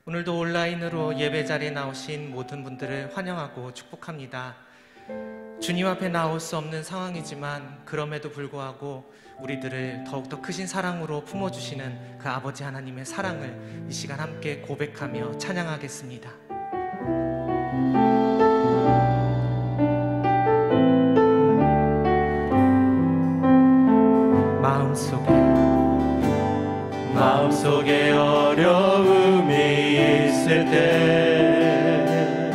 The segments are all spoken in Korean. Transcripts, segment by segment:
오늘도 온라인으로 예배 자리에 나오신 모든 분들을 환영하고 축복합니다. 주님 앞에 나올 수 없는 상황이지만 그럼에도 불구하고 우리들을 더욱더 크신 사랑으로 품어주시는 그 아버지 하나님의 사랑을 이 시간 함께 고백하며 찬양하겠습니다. 마음속에 어려움이 있을 때,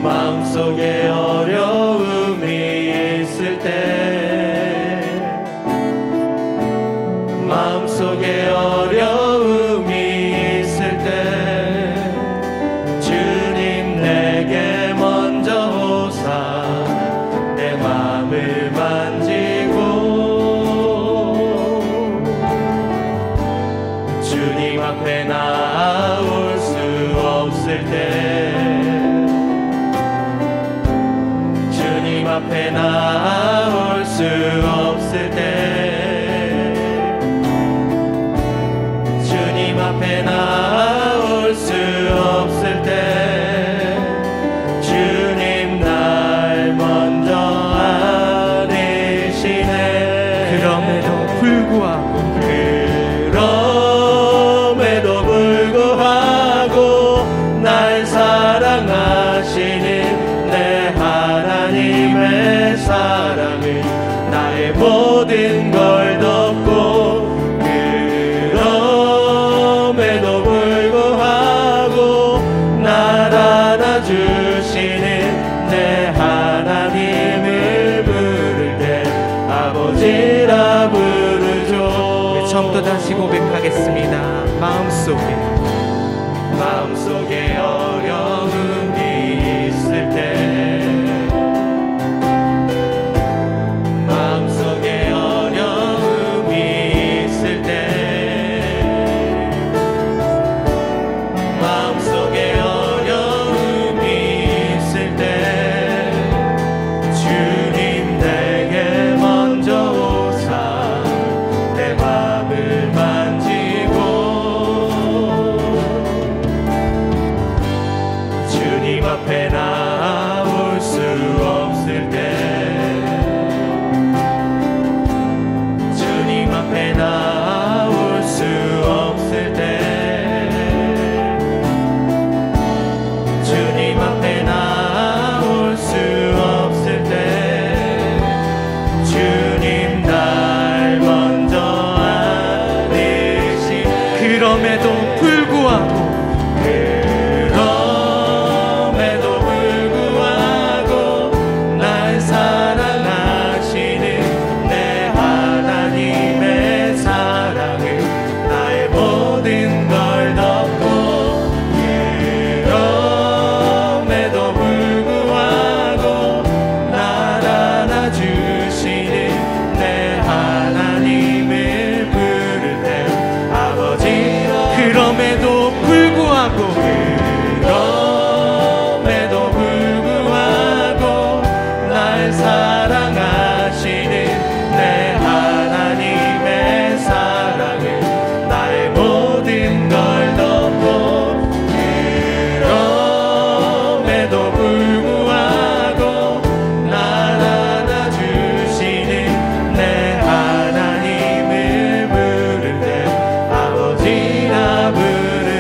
마음속에 어려움이 있을 때, 마음속에 어려움이 있을 때 주님 내게 먼저 오사 내 마음을 만지고 주님 앞에 나올 수 없을 때, 주님 앞에 나올 수 없을 때, 주님 앞에 나올 수 없을 때 주님 날 먼저 안으시네. 그럼에도 불구하고 날 사랑하시는 내 하나님의 사랑을 나의 모든 걸 덮고, 그럼에도 불구하고 날 안아주시는 내 하나님을 부를 때 아버지라 부르죠. 처음부터 다시 고백하겠습니다. 마음속에 어려움이 있을 때, 마음속에 어려움이 있을 때, 마음속에 어려움이 있을 때 주님 내게 먼저 오사 내 마음을 주님 앞에 나올 수 없을 때, 주님 앞에 나올 수 없을 때, 주님 앞에 나올 수 없을 때 주님 날 먼저 안으시. 그럼에도 불구하고 사랑하시는 내 하나님의 사랑을 나의 모든 걸 덮고, 그럼에도 불구하고 날 안아주시는 내 하나님을 부를 때 아버지라. 그럼에도 불구하고 사랑하시는 내 하나님의 사랑을 나의 모든 걸 덮고, 그럼에도 불구하고 날 안아주시는 내 하나님을 부를 때 아버지라 부르.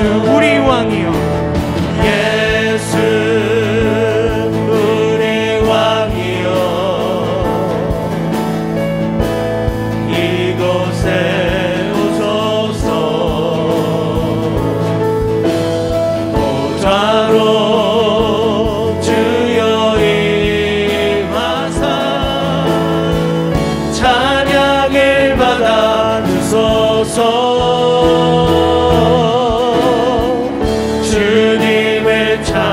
예수 우리 왕이여 예수 우리 왕이여 이곳에 오소서 보좌로 주여 임하사 찬양을 받아 주소서 주님을 찬양하오니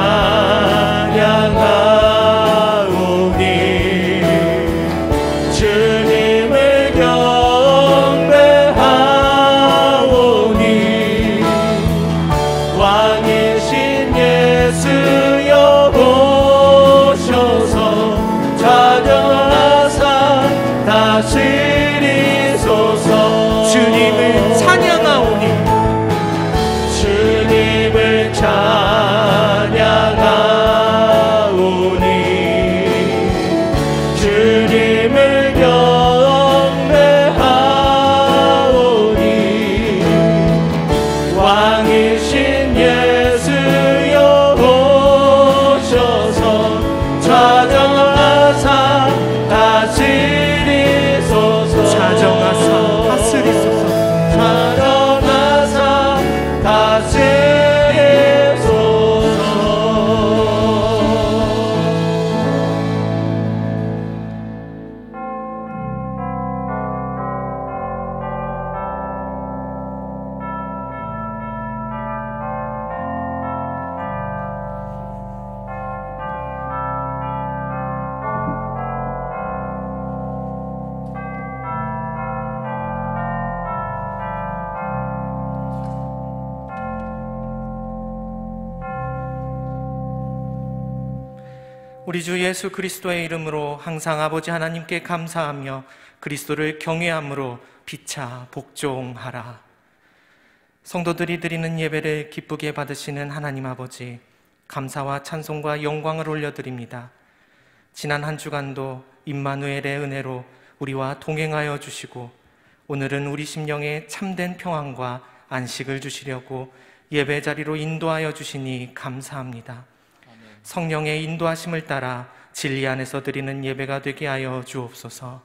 주님을 경배하오니 왕이신 예수여 오셔서 찾아와사 다스리소서 주님을 찬양하오니 주님을 찬양하오니 주님을 경배하오니 왕이신 예수여 오셔서 찾아와사 다스리소서 자정하사 다스리소서 찾아와사 다스리소서 우리 주 예수 그리스도의 이름으로 항상 아버지 하나님께 감사하며 그리스도를 경외함으로 피차 복종하라. 성도들이 드리는 예배를 기쁘게 받으시는 하나님 아버지, 감사와 찬송과 영광을 올려드립니다. 지난 한 주간도 임마누엘의 은혜로 우리와 동행하여 주시고 오늘은 우리 심령에 참된 평안과 안식을 주시려고 예배 자리로 인도하여 주시니 감사합니다. 성령의 인도하심을 따라 진리 안에서 드리는 예배가 되게 하여 주옵소서.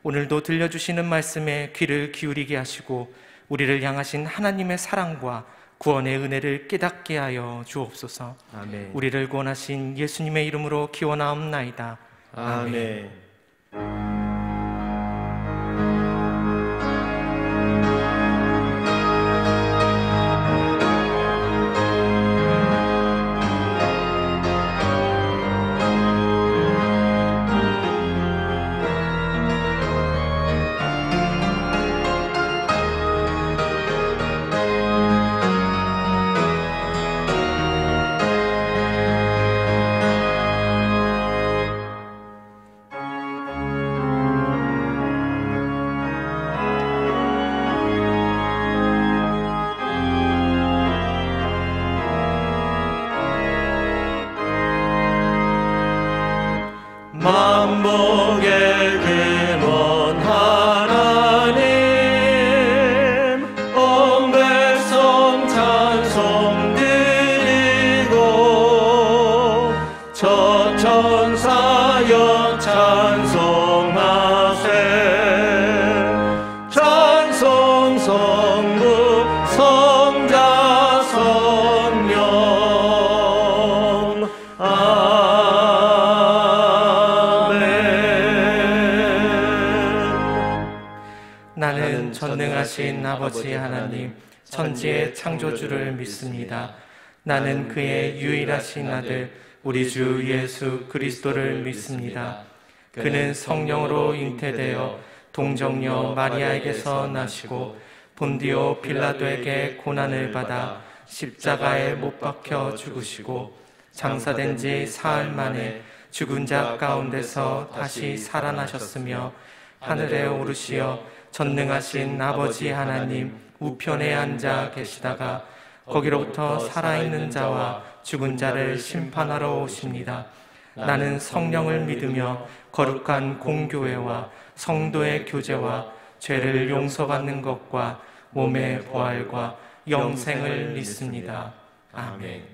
오늘도 들려주시는 말씀에 귀를 기울이게 하시고 우리를 향하신 하나님의 사랑과 구원의 은혜를 깨닫게 하여 주옵소서. 아멘. 우리를 구원하신 예수님의 이름으로 기원하옵나이다. 아멘. 만복의 근원 하나님 온 백성 찬송 드리고 저 천사여 찬송하세 찬송 성부 성자 성령 나는 전능하신 아버지 하나님 천지의 창조주를 믿습니다. 나는 그의 유일하신 아들 우리 주 예수 그리스도를 믿습니다. 그는 성령으로 잉태되어 동정녀 마리아에게서 나시고 본디오 빌라도에게 고난을 받아 십자가에 못 박혀 죽으시고 장사된 지 사흘 만에 죽은 자 가운데서 다시 살아나셨으며 하늘에 오르시어 전능하신 아버지 하나님 우편에 앉아 계시다가 거기로부터 살아있는 자와 죽은 자를 심판하러 오십니다. 나는 성령을 믿으며 거룩한 공교회와 성도의 교제와 죄를 용서받는 것과 몸의 부활과 영생을 믿습니다. 아멘.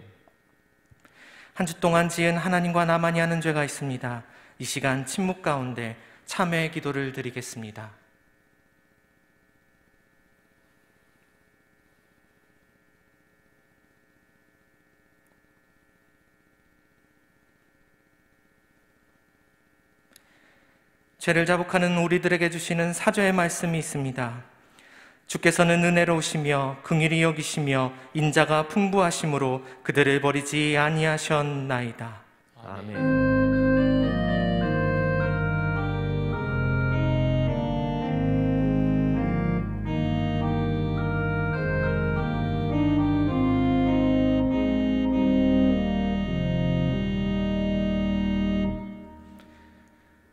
한 주 동안 지은 하나님과 나만이 하는 죄가 있습니다. 이 시간 침묵 가운데 참회의 기도를 드리겠습니다. 죄를 자복하는 우리들에게 주시는 사죄의 말씀이 있습니다. 주께서는 은혜로우시며 긍휼히 여기시며 인자가 풍부하심으로 그들을 버리지 아니하셨나이다. 아멘.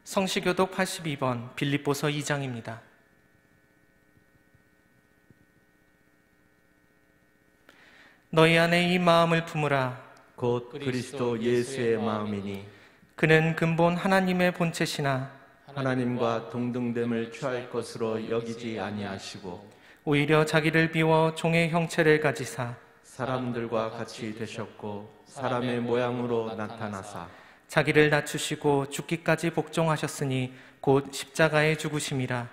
성시교독 82번 빌립보서 2장입니다. 너희 안에 이 마음을 품으라. 곧 그리스도 예수의 마음이니 그는 근본 하나님의 본체시나 하나님과 동등됨을 취할 것으로 여기지 아니하시고 오히려 자기를 비워 종의 형체를 가지사 사람들과 같이 되셨고 사람의 모양으로 나타나사 자기를 낮추시고 죽기까지 복종하셨으니 곧 십자가에 죽으심이라.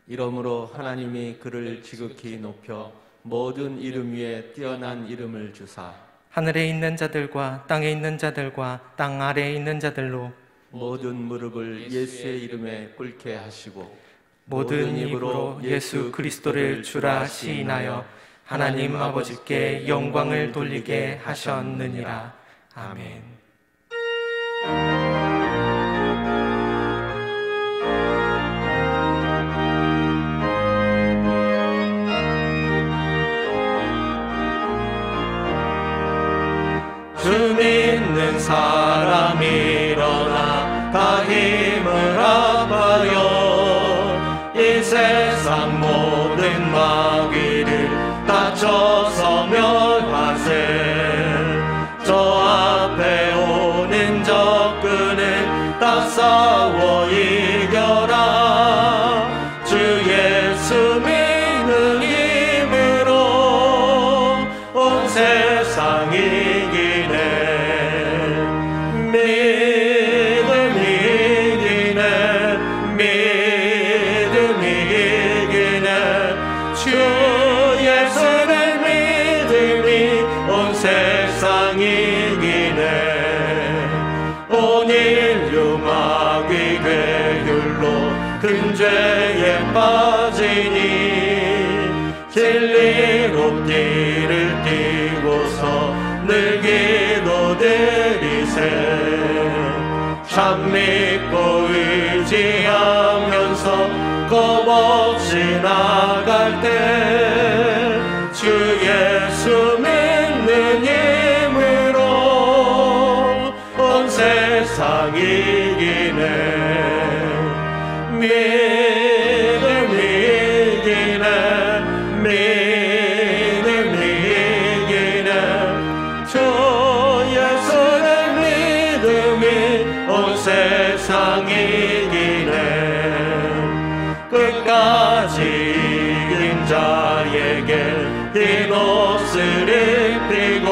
이러므로 하나님이 그를 지극히 높여 모든 이름 위에 뛰어난 이름을 주사 하늘에 있는 자들과 땅에 있는 자들과 땅 아래에 있는 자들로 모든 무릎을 예수의 이름에 꿇게 하시고 모든 입으로 예수 그리스도를 주라 시인하여 하나님 아버지께 영광을 돌리게 하셨느니라. 아멘. 주 믿는 사람 일어나 다 힘을 합하여 이 세상 모든 마귀를 다쳐서 멸하세. 저 앞에 오는 적군을 다 싸워 이겨라. 주 예수 믿는 힘으로 온 세상 이기네. 믿음 이기네. 믿음 이기네. 주 예수를 믿음이 온 세상 이기네. 온 인류 마귀 괴율로 큰 죄에 빠지니 진리로 길을 띄고서 늘 기도드리세. 참 믿고 의지하면서 겁없이 나갈 때 주 예수 믿는 힘으로 온 세상 이기네. 믿음 이기네. 믿음 이기네. 주 예수의 믿음이 온 세상 이기네. 끝까지 이긴 자에게 흰 옷을 입히고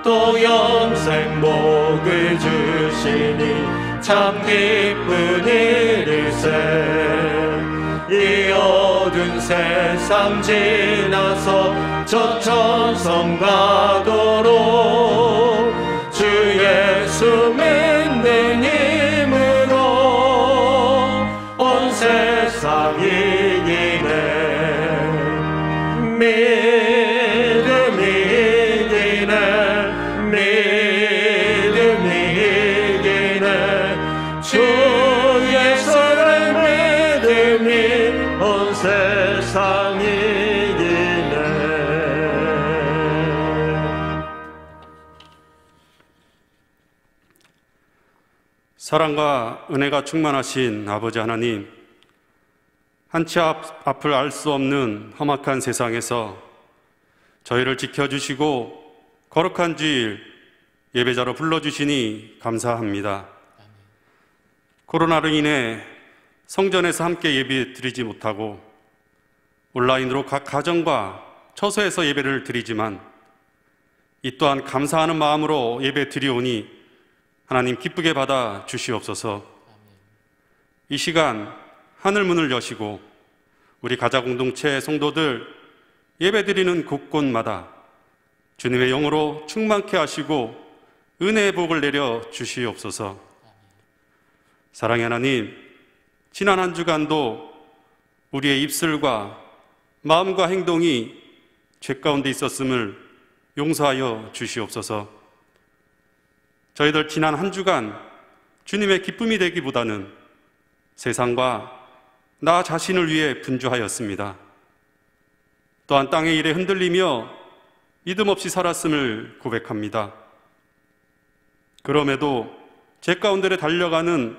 또 영생 복을 주시니 참 기쁜 일일세. 이 어두운 세상 지나서 저 천성 가도록 주 예수 믿는 힘으로 온 세상 이기네. 믿음 이기네. 믿음 이기네. 주 예수를 믿음이 온 세상 이기네. 사랑과 은혜가 충만하신 아버지 하나님, 한치 앞을 알 수 없는 험악한 세상에서 저희를 지켜주시고 거룩한 주일 예배자로 불러주시니 감사합니다. 코로나로 인해 성전에서 함께 예배 드리지 못하고 온라인으로 각 가정과 처소에서 예배를 드리지만 이 또한 감사하는 마음으로 예배 드리오니 하나님 기쁘게 받아 주시옵소서. 이 시간 하늘 문을 여시고 우리 가자 공동체 성도들 예배 드리는 곳곳마다 주님의 영으로 충만케 하시고 은혜의 복을 내려 주시옵소서. 사랑의 하나님, 지난 한 주간도 우리의 입술과 마음과 행동이 죄 가운데 있었음을 용서하여 주시옵소서. 저희들 지난 한 주간 주님의 기쁨이 되기보다는 세상과 나 자신을 위해 분주하였습니다. 또한 땅의 일에 흔들리며 믿음 없이 살았음을 고백합니다. 그럼에도 죄 가운데 달려가는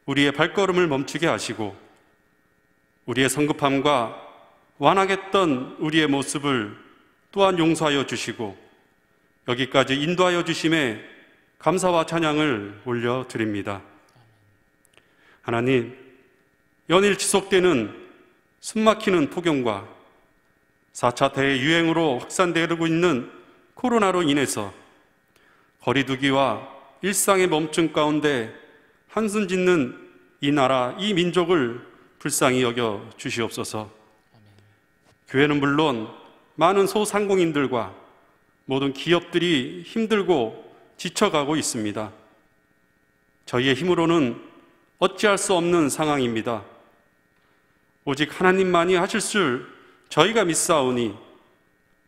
우리의 발걸음을 멈추게 하시고 우리의 성급함과 완악했던 우리의 모습을 또한 용서하여 주시고 여기까지 인도하여 주심에 감사와 찬양을 올려드립니다. 하나님, 연일 지속되는 숨막히는 폭염과 4차 대유행으로 확산되고 있는 코로나로 인해서 거리두기와 일상의 멈춤 가운데 한숨 짓는 이 나라, 이 민족을 불쌍히 여겨 주시옵소서. 교회는 물론 많은 소상공인들과 모든 기업들이 힘들고 지쳐가고 있습니다. 저희의 힘으로는 어찌할 수 없는 상황입니다. 오직 하나님만이 하실 줄 저희가 믿사오니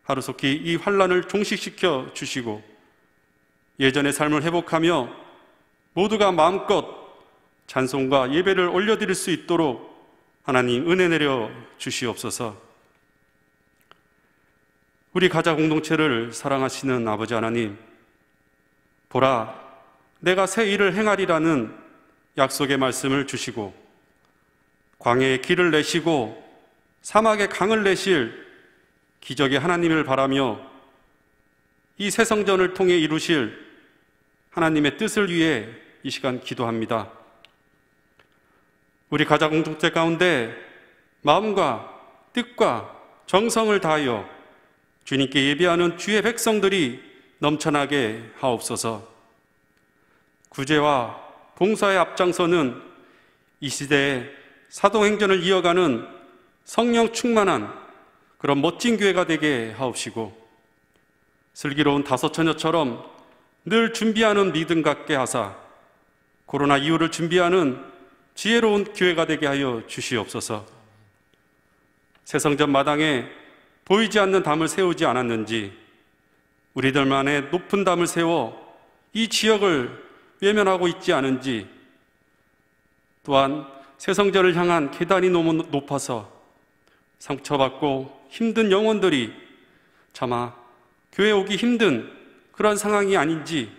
하루속히 이 환난을 종식시켜 주시고 예전의 삶을 회복하며 모두가 마음껏 찬송과 예배를 올려드릴 수 있도록 하나님 은혜 내려 주시옵소서. 우리 가자 공동체를 사랑하시는 아버지 하나님, 보라, 내가 새 일을 행하리라는 약속의 말씀을 주시고 광야에 길을 내시고 사막에 강을 내실 기적의 하나님을 바라며 이 새 성전을 통해 이루실 하나님의 뜻을 위해 이 시간 기도합니다. 우리 가자 공동체 가운데 마음과 뜻과 정성을 다하여 주님께 예배하는 주의 백성들이 넘쳐나게 하옵소서. 구제와 봉사의 앞장서는 이 시대에 사도행전을 이어가는 성령 충만한 그런 멋진 교회가 되게 하옵시고 슬기로운 다섯처녀처럼 늘 준비하는 믿음 갖게 하사 코로나 이후를 준비하는 지혜로운 교회가 되게 하여 주시옵소서. 새성전 마당에 보이지 않는 담을 세우지 않았는지 우리들만의 높은 담을 세워 이 지역을 외면하고 있지 않은지 또한 새성전을 향한 계단이 너무 높아서 상처받고 힘든 영혼들이 차마 교회 오기 힘든 그런 상황이 아닌지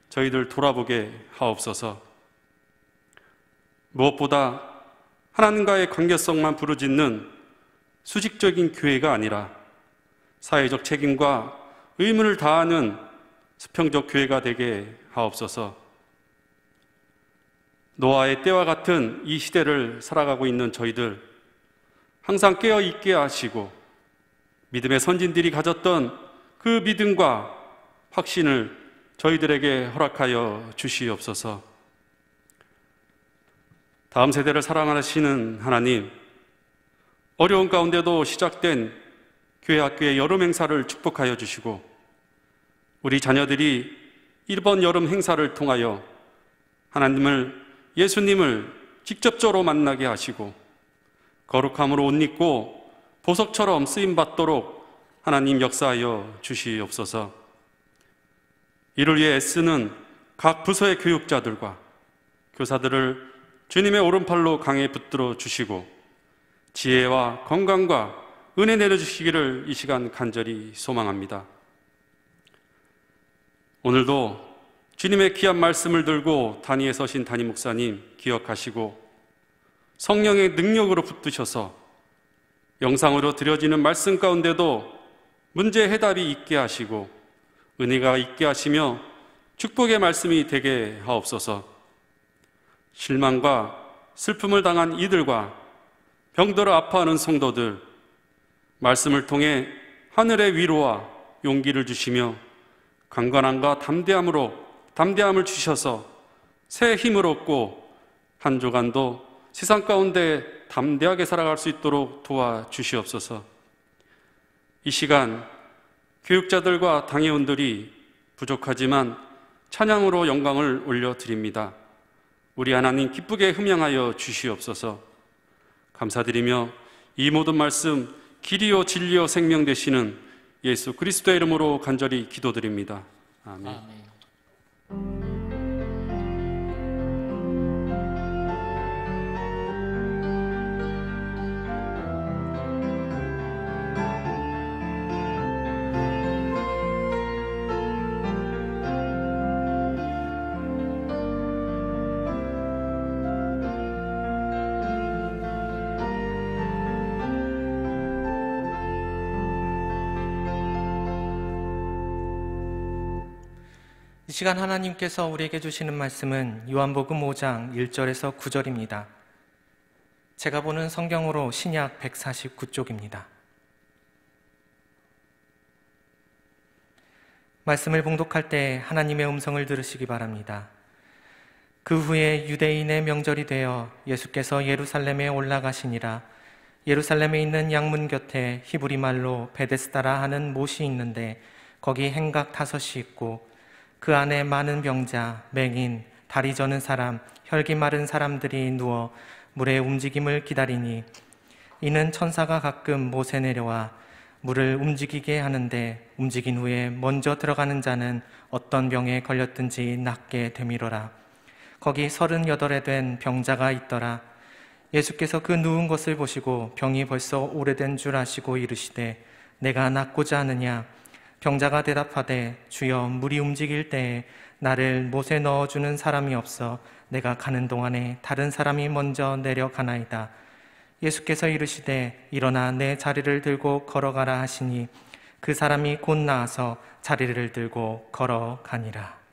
저희들 돌아보게 하옵소서. 무엇보다 하나님과의 관계성만 부르짖는 수직적인 교회가 아니라 사회적 책임과 의무를 다하는 수평적 교회가 되게 하옵소서. 노아의 때와 같은 이 시대를 살아가고 있는 저희들 항상 깨어 있게 하시고 믿음의 선진들이 가졌던 그 믿음과 확신을 저희들에게 허락하여 주시옵소서. 다음 세대를 사랑하시는 하나님, 어려운 가운데도 시작된 교회 학교의 여름 행사를 축복하여 주시고 우리 자녀들이 이번 여름 행사를 통하여 하나님을, 예수님을 직접적으로 만나게 하시고 거룩함으로 옷 입고 보석처럼 쓰임받도록 하나님 역사하여 주시옵소서. 이를 위해 애쓰는 각 부서의 교육자들과 교사들을 주님의 오른팔로 강에 붙들어 주시고 지혜와 건강과 은혜 내려주시기를 이 시간 간절히 소망합니다. 오늘도 주님의 귀한 말씀을 들고 단위에 서신 담임 목사님 기억하시고 성령의 능력으로 붙드셔서 영상으로 드려지는 말씀 가운데도 문제 해답이 있게 하시고 은혜가 있게 하시며 축복의 말씀이 되게 하옵소서. 실망과 슬픔을 당한 이들과 병들어 아파하는 성도들 말씀을 통해 하늘의 위로와 용기를 주시며 강건함과 담대함을 주셔서 새 힘을 얻고 한 주간도 세상 가운데 담대하게 살아갈 수 있도록 도와주시옵소서. 이 시간 교육자들과 당회원들이 부족하지만 찬양으로 영광을 올려드립니다. 우리 하나님 기쁘게 흠양하여 주시옵소서. 감사드리며 이 모든 말씀 길이요 진리요 생명 되시는 예수 그리스도의 이름으로 간절히 기도드립니다. 아멘. 이 시간 하나님께서 우리에게 주시는 말씀은 요한복음 5장 1절에서 9절입니다. 제가 보는 성경으로 신약 149쪽입니다. 말씀을 봉독할 때 하나님의 음성을 들으시기 바랍니다. 그 후에 유대인의 명절이 되어 예수께서 예루살렘에 올라가시니라. 예루살렘에 있는 양문 곁에 히브리 말로 베데스다라 하는 못이 있는데 거기 행각 5이 있고 그 안에 많은 병자, 맹인, 다리 저는 사람, 혈기 마른 사람들이 누워 물의 움직임을 기다리니 이는 천사가 가끔 못에 내려와 물을 움직이게 하는데 움직인 후에 먼저 들어가는 자는 어떤 병에 걸렸든지 낫게 되미로라. 거기 38에 된 병자가 있더라. 예수께서 그 누운 것을 보시고 병이 벌써 오래된 줄 아시고 이르시되 내가 낫고자 하느냐? 병자가 대답하되 주여 물이 움직일 때에 나를 못에 넣어주는 사람이 없어 내가 가는 동안에 다른 사람이 먼저 내려가나이다. 예수께서 이르시되 일어나 내 자리를 들고 걸어가라 하시니 그 사람이 곧 나아서 자리를 들고 걸어가니라.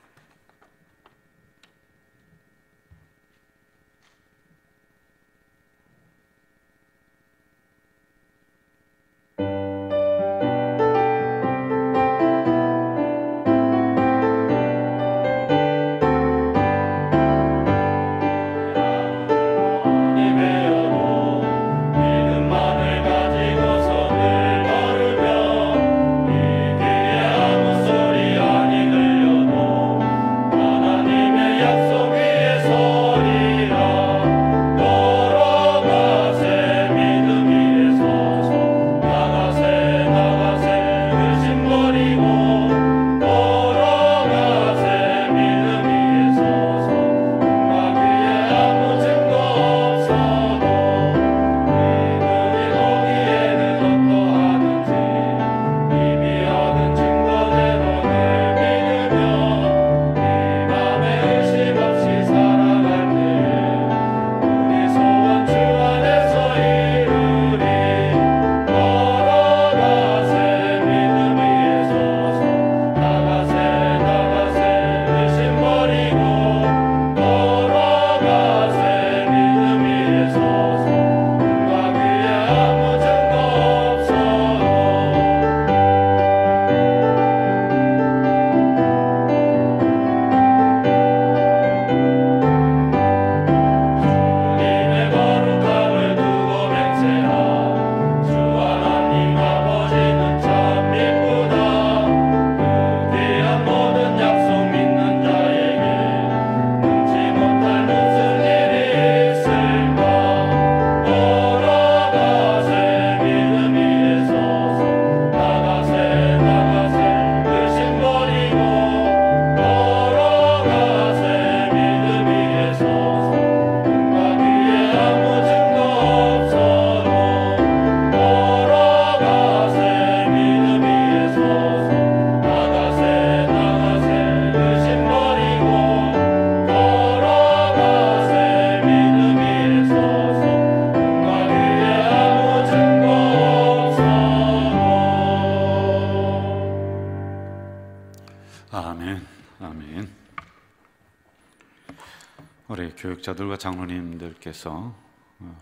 우리 교육자들과 장로님들께서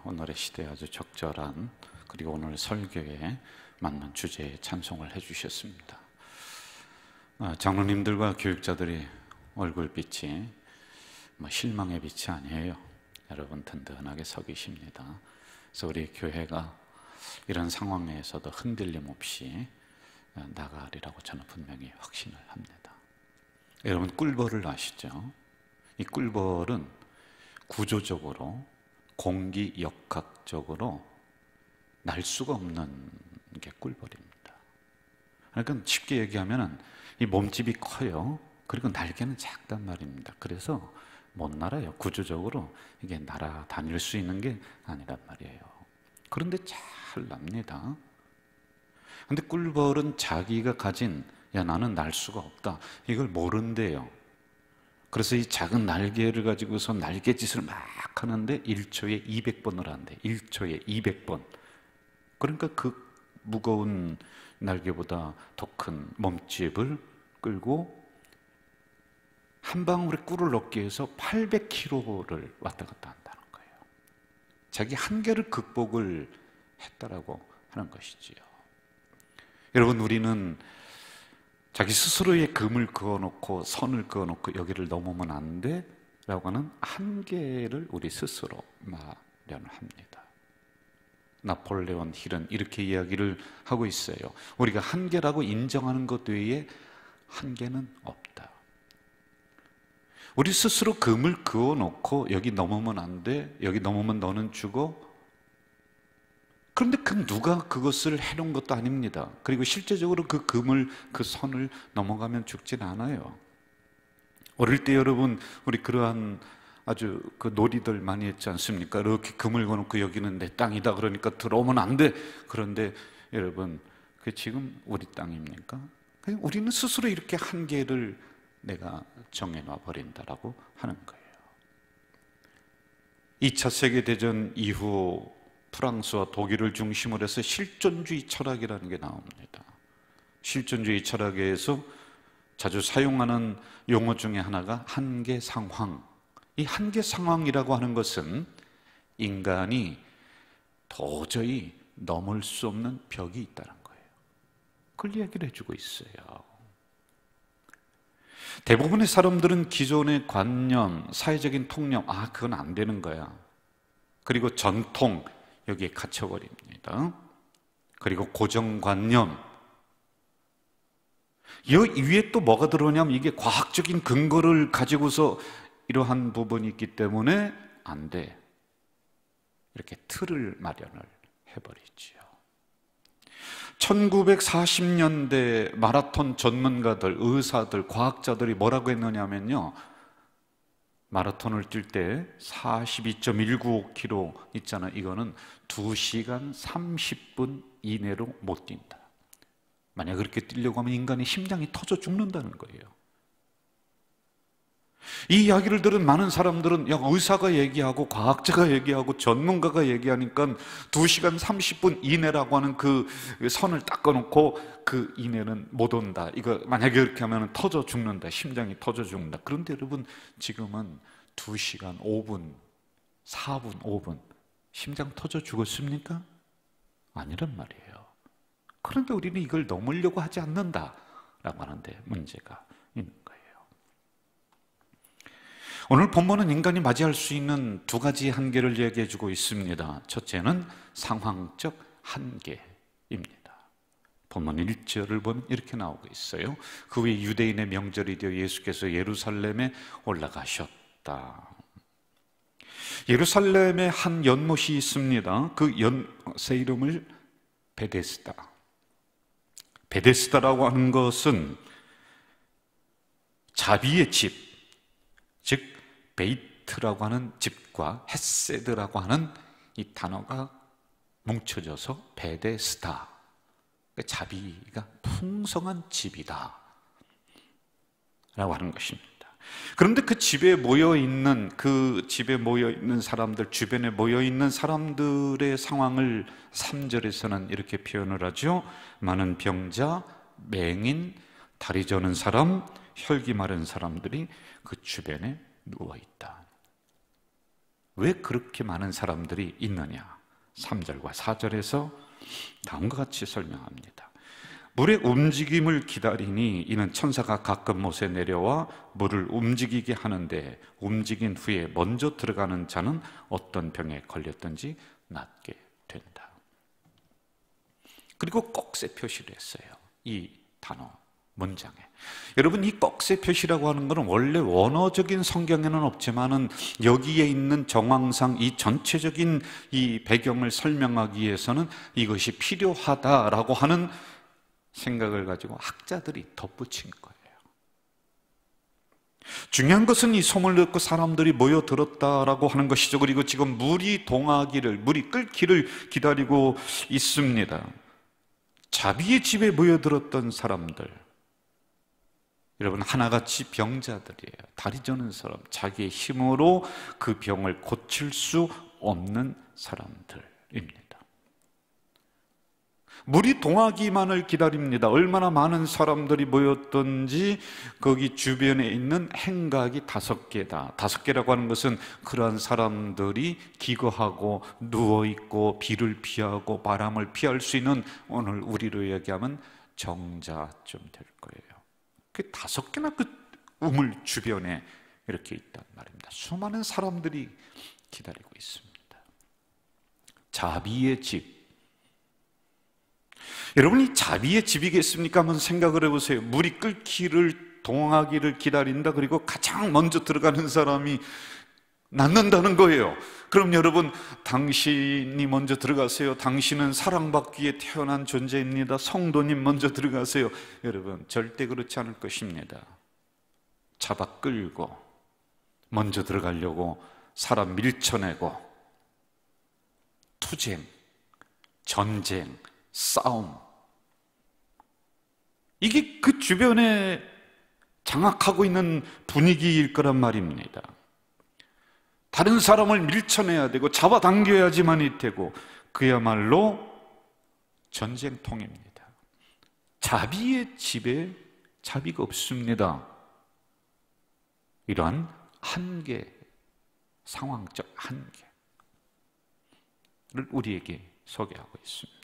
오늘의 시대에 아주 적절한 그리고 오늘 설교에 맞는 주제의 찬송을 해주셨습니다. 장로님들과 교육자들이 얼굴빛이 실망의 빛이 아니에요. 여러분 든든하게 서 계십니다. 그래서 우리 교회가 이런 상황에서도 흔들림 없이 나가리라고 저는 분명히 확신을 합니다. 여러분 꿀벌을 아시죠? 이 꿀벌은 구조적으로 공기역학적으로 날 수가 없는 게 꿀벌입니다. 그러니까 쉽게 얘기하면 이 몸집이 커요. 그리고 날개는 작단 말입니다. 그래서 못 날아요. 구조적으로 이게 날아다닐 수 있는 게 아니란 말이에요. 그런데 잘 납니다. 근데 꿀벌은 자기가 가진 나는 날 수가 없다, 이걸 모른대요. 그래서 이 작은 날개를 가지고서 날개짓을 막 하는데 1초에 200번을 한대. 1초에 200번. 그러니까 그 무거운 날개보다 더 큰 몸집을 끌고 한 방울의 꿀을 얻기 위해서 800km를 왔다 갔다 한다는 거예요. 자기 한계를 극복을 했다라고 하는 것이지요. 여러분, 우리는 자기 스스로의 금을 그어놓고 선을 그어놓고 여기를 넘으면 안 돼 라고 하는 한계를 우리 스스로 마련합니다. 나폴레온 힐은 이렇게 이야기를 하고 있어요. 우리가 한계라고 인정하는 것 외에 한계는 없다. 우리 스스로 금을 그어놓고 여기 넘으면 안 돼, 여기 넘으면 너는 죽어. 그런데 누가 그것을 해놓은 것도 아닙니다. 그리고 실제적으로 그 금을, 그 선을 넘어가면 죽진 않아요. 어릴 때 여러분, 우리 그러한 아주 그 놀이들 많이 했지 않습니까? 이렇게 금을 거놓고 여기는 내 땅이다 그러니까 들어오면 안 돼. 그런데 여러분, 그게 지금 우리 땅입니까? 그냥 우리는 스스로 이렇게 한계를 내가 정해놔 버린다라고 하는 거예요. 2차 세계대전 이후 프랑스와 독일을 중심으로 해서 실존주의 철학이라는 게 나옵니다. 실존주의 철학에서 자주 사용하는 용어 중에 하나가 한계 상황. 이 한계 상황이라고 하는 것은 인간이 도저히 넘을 수 없는 벽이 있다는 거예요. 그걸 이야기를 해주고 있어요. 대부분의 사람들은 기존의 관념, 사회적인 통념, 그건 안 되는 거야. 그리고 전통, 여기에 갇혀버립니다. 그리고 고정관념, 이 위에 또 뭐가 들어오냐면 이게 과학적인 근거를 가지고서 이러한 부분이 있기 때문에 안 돼, 이렇게 틀을 마련을 해버리지요. 1940년대 마라톤 전문가들, 의사들, 과학자들이 뭐라고 했느냐면요, 마라톤을 뛸 때 42.195km 있잖아, 이거는 2시간 30분 이내로 못 뛴다. 만약 그렇게 뛰려고 하면 인간의 심장이 터져 죽는다는 거예요. 이 이야기를 들은 많은 사람들은 의사가 얘기하고 과학자가 얘기하고 전문가가 얘기하니까 2시간 30분 이내라고 하는 그 선을 딱 꺼놓고 그 이내는 못 온다, 이거 만약에 그렇게 하면 터져 죽는다, 심장이 터져 죽는다. 그런데 여러분, 지금은 2시간 5분, 4분, 5분 심장 터져 죽었습니까? 아니란 말이에요. 그런데 우리는 이걸 넘으려고 하지 않는다라고 하는데 문제가 있는 거예요. 오늘 본문은 인간이 맞이할 수 있는 두 가지 한계를 얘기해 주고 있습니다. 첫째는 상황적 한계입니다. 본문 1절을 보면 이렇게 나오고 있어요. 그 후에 유대인의 명절이 되어 예수께서 예루살렘에 올라가셨다. 예루살렘에 한 연못이 있습니다. 그 연못의 이름을 베데스다. 베데스다라고 하는 것은 자비의 집, 즉 베이트라고 하는 집과 헤세드라고 하는 이 단어가 뭉쳐져서 베데스다, 자비가 풍성한 집이다 라고 하는 것입니다. 그런데 그 집에 모여있는 사람들, 주변에 모여있는 사람들의 상황을 3절에서는 이렇게 표현을 하죠. 많은 병자, 맹인, 다리 저는 사람, 혈기 마른 사람들이 그 주변에 누워있다. 왜 그렇게 많은 사람들이 있느냐? 3절과 4절에서 다음과 같이 설명합니다. 물의 움직임을 기다리니 이는 천사가 가끔 못에 내려와 물을 움직이게 하는데 움직인 후에 먼저 들어가는 자는 어떤 병에 걸렸든지 낫게 된다. 그리고 꼭세 표시를 했어요. 이 단어 문장에. 여러분, 이 꼭세 표시라고 하는 것은 원래 원어적인 성경에는 없지만은 여기에 있는 정황상 이 전체적인 이 배경을 설명하기 위해서는 이것이 필요하다라고 하는 생각을 가지고 학자들이 덧붙인 거예요. 중요한 것은 이 소문을 듣고 사람들이 모여들었다라고 하는 것이죠. 그리고 지금 물이 끓기를 기다리고 있습니다. 자비의 집에 모여들었던 사람들, 여러분, 하나같이 병자들이에요. 다리 저는 사람, 자기의 힘으로 그 병을 고칠 수 없는 사람들입니다. 물이 동하기만을 기다립니다. 얼마나 많은 사람들이 모였던지 거기 주변에 있는 행각이 5개다. 5개라고 하는 것은 그러한 사람들이 기거하고 누워있고 비를 피하고 바람을 피할 수 있는, 오늘 우리로 얘기하면 정자쯤 될 거예요. 그 5개나 그 우물 주변에 이렇게 있단 말입니다. 수많은 사람들이 기다리고 있습니다. 자비의 집. 여러분, 이 자비의 집이겠습니까? 한번 생각을 해보세요. 물이 끓기를, 동하기를 기다린다. 그리고 가장 먼저 들어가는 사람이 낫는다는 거예요. 그럼 여러분, 당신이 먼저 들어가세요. 당신은 사랑받기 위해 태어난 존재입니다. 성도님 먼저 들어가세요. 여러분, 절대 그렇지 않을 것입니다. 잡아 끌고 먼저 들어가려고 사람 밀쳐내고 투쟁, 전쟁, 싸움, 이게 그 주변에 장악하고 있는 분위기일 거란 말입니다. 다른 사람을 밀쳐내야 되고 잡아당겨야지만이 되고, 그야말로 전쟁통입니다. 자비의 집에 자비가 없습니다. 이러한 한계, 상황적 한계를 우리에게 소개하고 있습니다.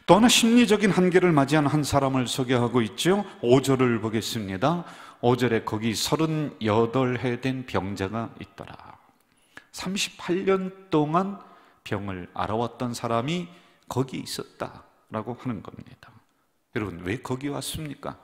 또 하나 심리적인 한계를 맞이한 한 사람을 소개하고 있죠. 5절을 보겠습니다. 5절에 거기 38해 된 병자가 있더라. 38년 동안 병을 알아왔던 사람이 거기 있었다라고 하는 겁니다. 여러분, 왜 거기 왔습니까?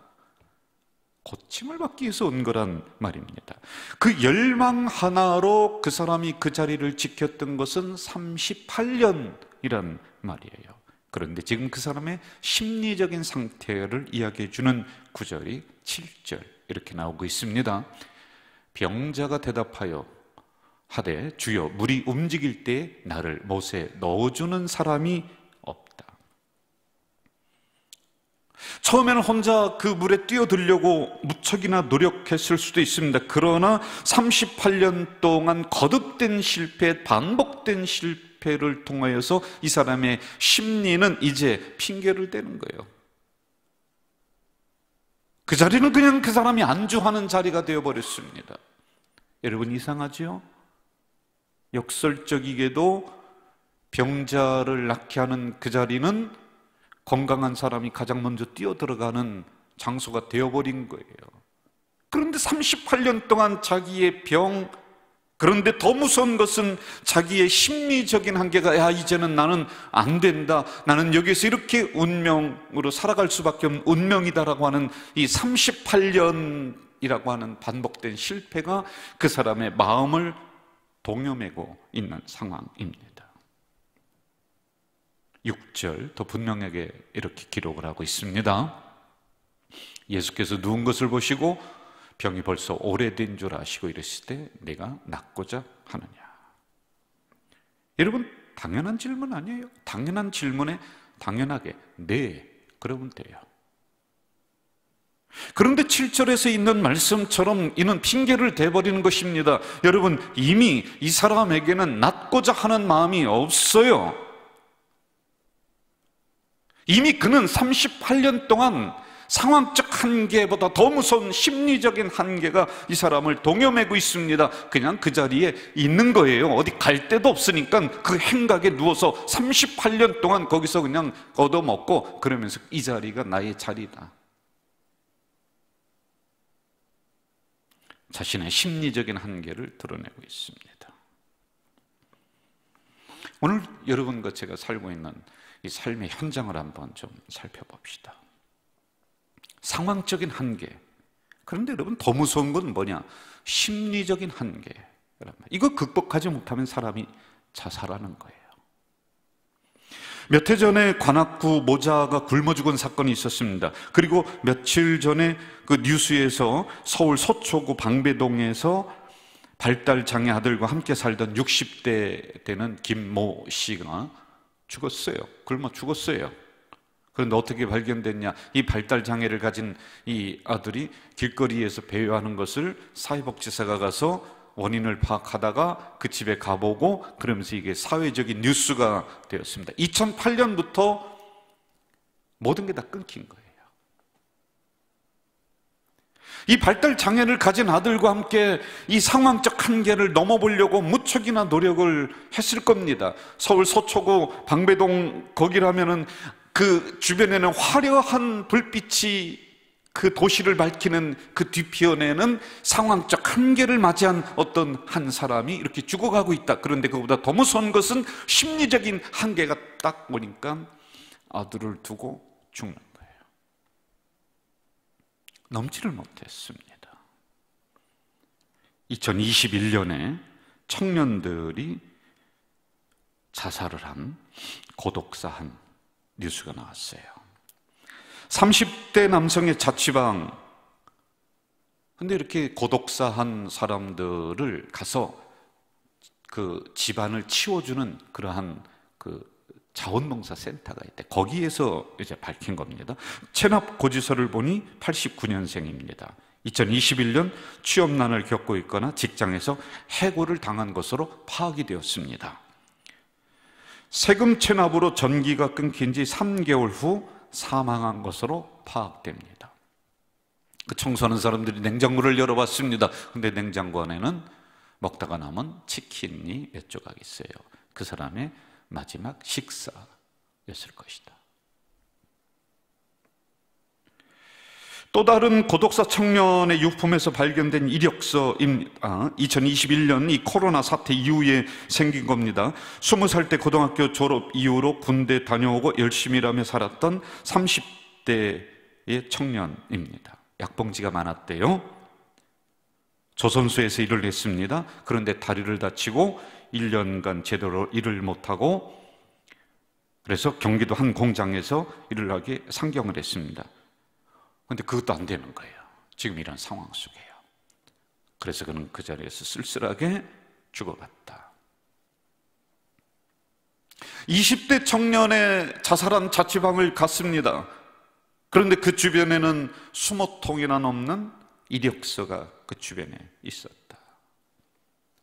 고침을 받기 위해서 온 거란 말입니다. 그 열망 하나로 그 사람이 그 자리를 지켰던 것은 38년이란 말이에요. 그런데 지금 그 사람의 심리적인 상태를 이야기해 주는 구절이 7절 이렇게 나오고 있습니다. 병자가 대답하여 하되 주여, 물이 움직일 때 나를 못에 넣어주는 사람이 없다. 처음에는 혼자 그 물에 뛰어들려고 무척이나 노력했을 수도 있습니다. 그러나 38년 동안 거듭된 실패, 반복된 실패를 통하여서 이 사람의 심리는 이제 핑계를 대는 거예요. 그 자리는 그냥 그 사람이 안주하는 자리가 되어버렸습니다. 여러분, 이상하죠? 역설적이게도 병자를 낫게 하는 그 자리는 건강한 사람이 가장 먼저 뛰어들어가는 장소가 되어버린 거예요. 그런데 38년 동안 자기의 병, 그런데 더 무서운 것은 자기의 심리적인 한계가, 야, 이제는 나는 안 된다, 나는 여기서 이렇게 운명으로 살아갈 수밖에 없는 운명이다라고 하는 이 38년이라고 하는 반복된 실패가 그 사람의 마음을 동요매고 있는 상황입니다. 6절 더 분명하게 이렇게 기록을 하고 있습니다. 예수께서 누운 것을 보시고 병이 벌써 오래된 줄 아시고 이랬을 때 내가 낫고자 하느냐. 여러분, 당연한 질문 아니에요? 당연한 질문에 당연하게 네, 그러면 돼요. 그런데 7절에서 있는 말씀처럼 이는 핑계를 대버리는 것입니다. 여러분, 이미 이 사람에게는 낫고자 하는 마음이 없어요. 이미 그는 38년 동안 상황적 한계보다 더 무서운 심리적인 한계가 이 사람을 동여매고 있습니다. 그냥 그 자리에 있는 거예요. 어디 갈 데도 없으니까 그 행각에 누워서 38년 동안 거기서 그냥 얻어먹고, 그러면서 이 자리가 나의 자리다. 자신의 심리적인 한계를 드러내고 있습니다. 오늘 여러분과 제가 살고 있는 이 삶의 현장을 한번 좀 살펴봅시다. 상황적인 한계. 그런데 여러분, 더 무서운 건 뭐냐? 심리적인 한계. 이거 극복하지 못하면 사람이 자살하는 거예요. 몇 해 전에 관악구 모자가 굶어 죽은 사건이 있었습니다. 그리고 며칠 전에 그 뉴스에서 서울 서초구 방배동에서 발달장애 아들과 함께 살던 60대 되는 김모 씨가 죽었어요. 굶어 죽었어요. 그런데 어떻게 발견됐냐? 이 발달장애를 가진 이 아들이 길거리에서 배회하는 것을 사회복지사가 가서 원인을 파악하다가 그 집에 가보고, 그러면서 이게 사회적인 뉴스가 되었습니다. 2008년부터 모든 게 다 끊긴 거예요. 이 발달 장애를 가진 아들과 함께 이 상황적 한계를 넘어보려고 무척이나 노력을 했을 겁니다. 서울 서초구 방배동 거기라면은 그 주변에는 화려한 불빛이 그 도시를 밝히는 그 뒤편에는 상황적 한계를 맞이한 어떤 한 사람이 이렇게 죽어가고 있다. 그런데 그보다 더 무서운 것은 심리적인 한계가 딱 오니까 아들을 두고 죽는 거예요. 넘지를 못했습니다. 2021년에 청년들이 자살을 한, 고독사한 뉴스가 나왔어요. 30대 남성의 자취방. 근데 이렇게 고독사한 사람들을 가서 그 집안을 치워주는 그러한 그 자원봉사 센터가 있대. 거기에서 이제 밝힌 겁니다. 체납 고지서를 보니 89년생입니다. 2021년 취업난을 겪고 있거나 직장에서 해고를 당한 것으로 파악이 되었습니다. 세금 체납으로 전기가 끊긴 지 3개월 후 사망한 것으로 파악됩니다. 그 청소하는 사람들이 냉장고를 열어봤습니다. 근데 냉장고 안에는 먹다가 남은 치킨이 몇 조각 있어요. 그 사람의 마지막 식사였을 것이다. 또 다른 고독사 청년의 유품에서 발견된 이력서입니다. 2021년 이 코로나 사태 이후에 생긴 겁니다. 20살 때 고등학교 졸업 이후로 군대 다녀오고 열심히 일하며 살았던 30대의 청년입니다. 약봉지가 많았대요. 조선소에서 일을 했습니다. 그런데 다리를 다치고 1년간 제대로 일을 못하고, 그래서 경기도 한 공장에서 일을 하게 상경을 했습니다. 그런데 그것도 안 되는 거예요. 지금 이런 상황 속에요. 그래서 그는 그 자리에서 쓸쓸하게 죽어갔다. 20대 청년의 자살한 자취방을 갔습니다. 그런데 그 주변에는 20통이나 넘는 이력서가 그 주변에 있었다.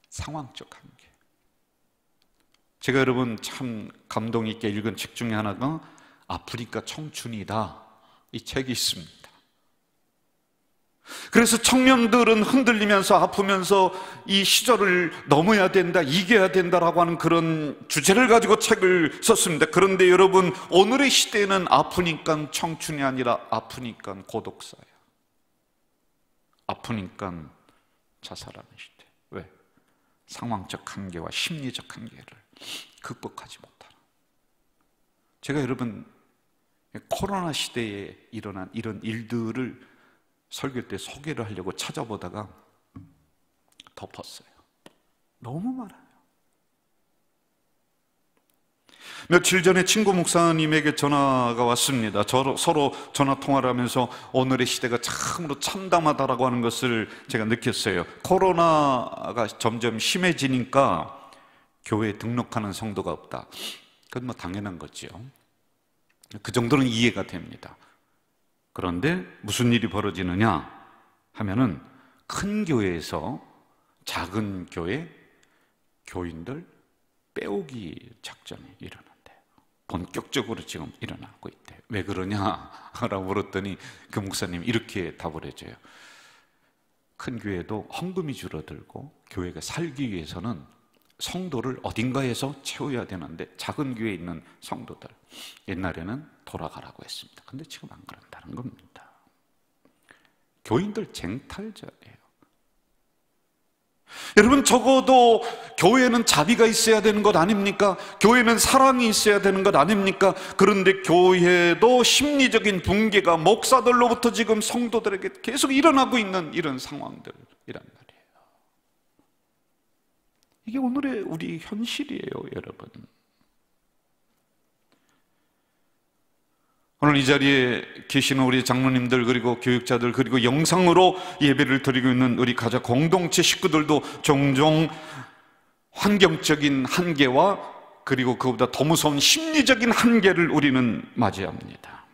상황적 한계. 제가 여러분 참 감동 있게 읽은 책 중에 하나가 아프니까 청춘이다, 이 책이 있습니다. 그래서 청년들은 흔들리면서 아프면서 이 시절을 넘어야 된다, 이겨야 된다라고 하는 그런 주제를 가지고 책을 썼습니다. 그런데 여러분, 오늘의 시대에는 아프니까 청춘이 아니라 아프니까 고독사야. 아프니까 자살하는 시대. 왜? 상황적 한계와 심리적 한계를 극복하지 못하는. 제가 여러분 코로나 시대에 일어난 이런 일들을 설교 때 소개를 하려고 찾아보다가 덮었어요. 너무 많아요. 며칠 전에 친구 목사님에게 전화가 왔습니다. 서로 전화 통화를 하면서 오늘의 시대가 참으로 참담하다라고 하는 것을 제가 느꼈어요. 코로나가 점점 심해지니까 교회에 등록하는 성도가 없다. 그건 뭐 당연한 거죠. 그 정도는 이해가 됩니다. 그런데 무슨 일이 벌어지느냐 하면은 큰 교회에서 작은 교회 교인들 빼오기 작전이 일어난대요. 본격적으로 지금 일어나고 있대요. 왜 그러냐라고 물었더니 그 목사님이 이렇게 답을 해줘요. 큰 교회도 헌금이 줄어들고 교회가 살기 위해서는 성도를 어딘가에서 채워야 되는데 작은 교회에 있는 성도들 옛날에는 돌아가라고 했습니다. 근데 지금 안 그런다는 겁니다. 교인들 쟁탈자예요. 여러분, 적어도 교회는 자비가 있어야 되는 것 아닙니까? 교회는 사랑이 있어야 되는 것 아닙니까? 그런데 교회도 심리적인 붕괴가 목사들로부터 지금 성도들에게 계속 일어나고 있는 이런 상황들이란 말이에요. 이게 오늘의 우리 현실이에요, 여러분. 오늘 이 자리에 계시는 우리 장로님들, 그리고 교육자들, 그리고 영상으로 예배를 드리고 있는 우리 가족 공동체 식구들도 종종 환경적인 한계와 그리고 그보다 더 무서운 심리적인 한계를 우리는 맞이합니다.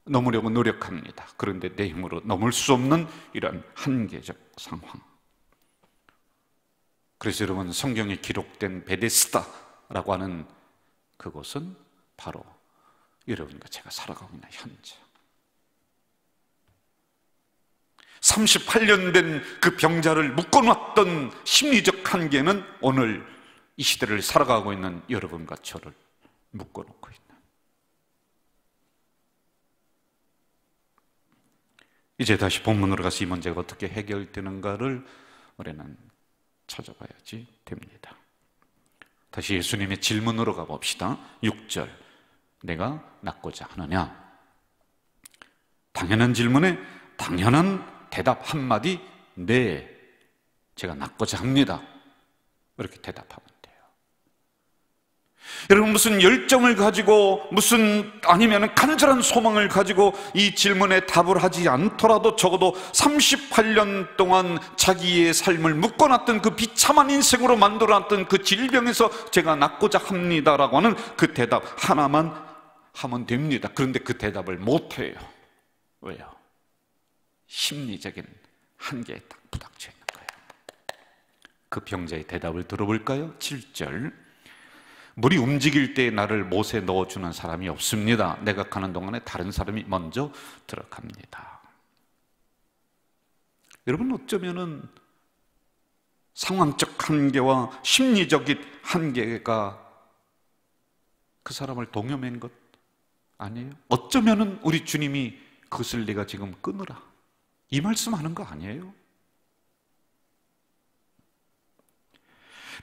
넘으려고 노력합니다. 그런데 내 힘으로 넘을 수 없는 이런 한계적 상황. 그래서 여러분, 성경에 기록된 베데스다라고 하는 그곳은 바로 여러분과 제가 살아가고 있는 현장. 38년 된 그 병자를 묶어놨던 심리적 한계는 오늘 이 시대를 살아가고 있는 여러분과 저를 묶어놓고 있는. 이제 다시 본문으로 가서 이 문제가 어떻게 해결되는가를 우리는 찾아봐야지 됩니다. 다시 예수님의 질문으로 가봅시다. 6절. 내가 낫고자 하느냐? 당연한 질문에 당연한 대답 한마디, 네, 제가 낫고자 합니다. 이렇게 대답하면 돼요. 여러분, 무슨 열정을 가지고 아니면 간절한 소망을 가지고 이 질문에 답을 하지 않더라도 적어도 38년 동안 자기의 삶을 묶어놨던 그 비참한 인생으로 만들어놨던 그 질병에서 제가 낫고자 합니다라고 하는 그 대답 하나만 하면 됩니다. 그런데 그 대답을 못해요. 왜요? 심리적인 한계에 딱 부닥쳐 있는 거예요. 그 병자의 대답을 들어볼까요? 7절. 물이 움직일 때 나를 못에 넣어주는 사람이 없습니다. 내가 가는 동안에 다른 사람이 먼저 들어갑니다. 여러분, 어쩌면은 상황적 한계와 심리적인 한계가 그 사람을 동요맨 것 아니에요? 어쩌면은 우리 주님이 그것을 내가 지금 끊으라, 이 말씀하는 거 아니에요?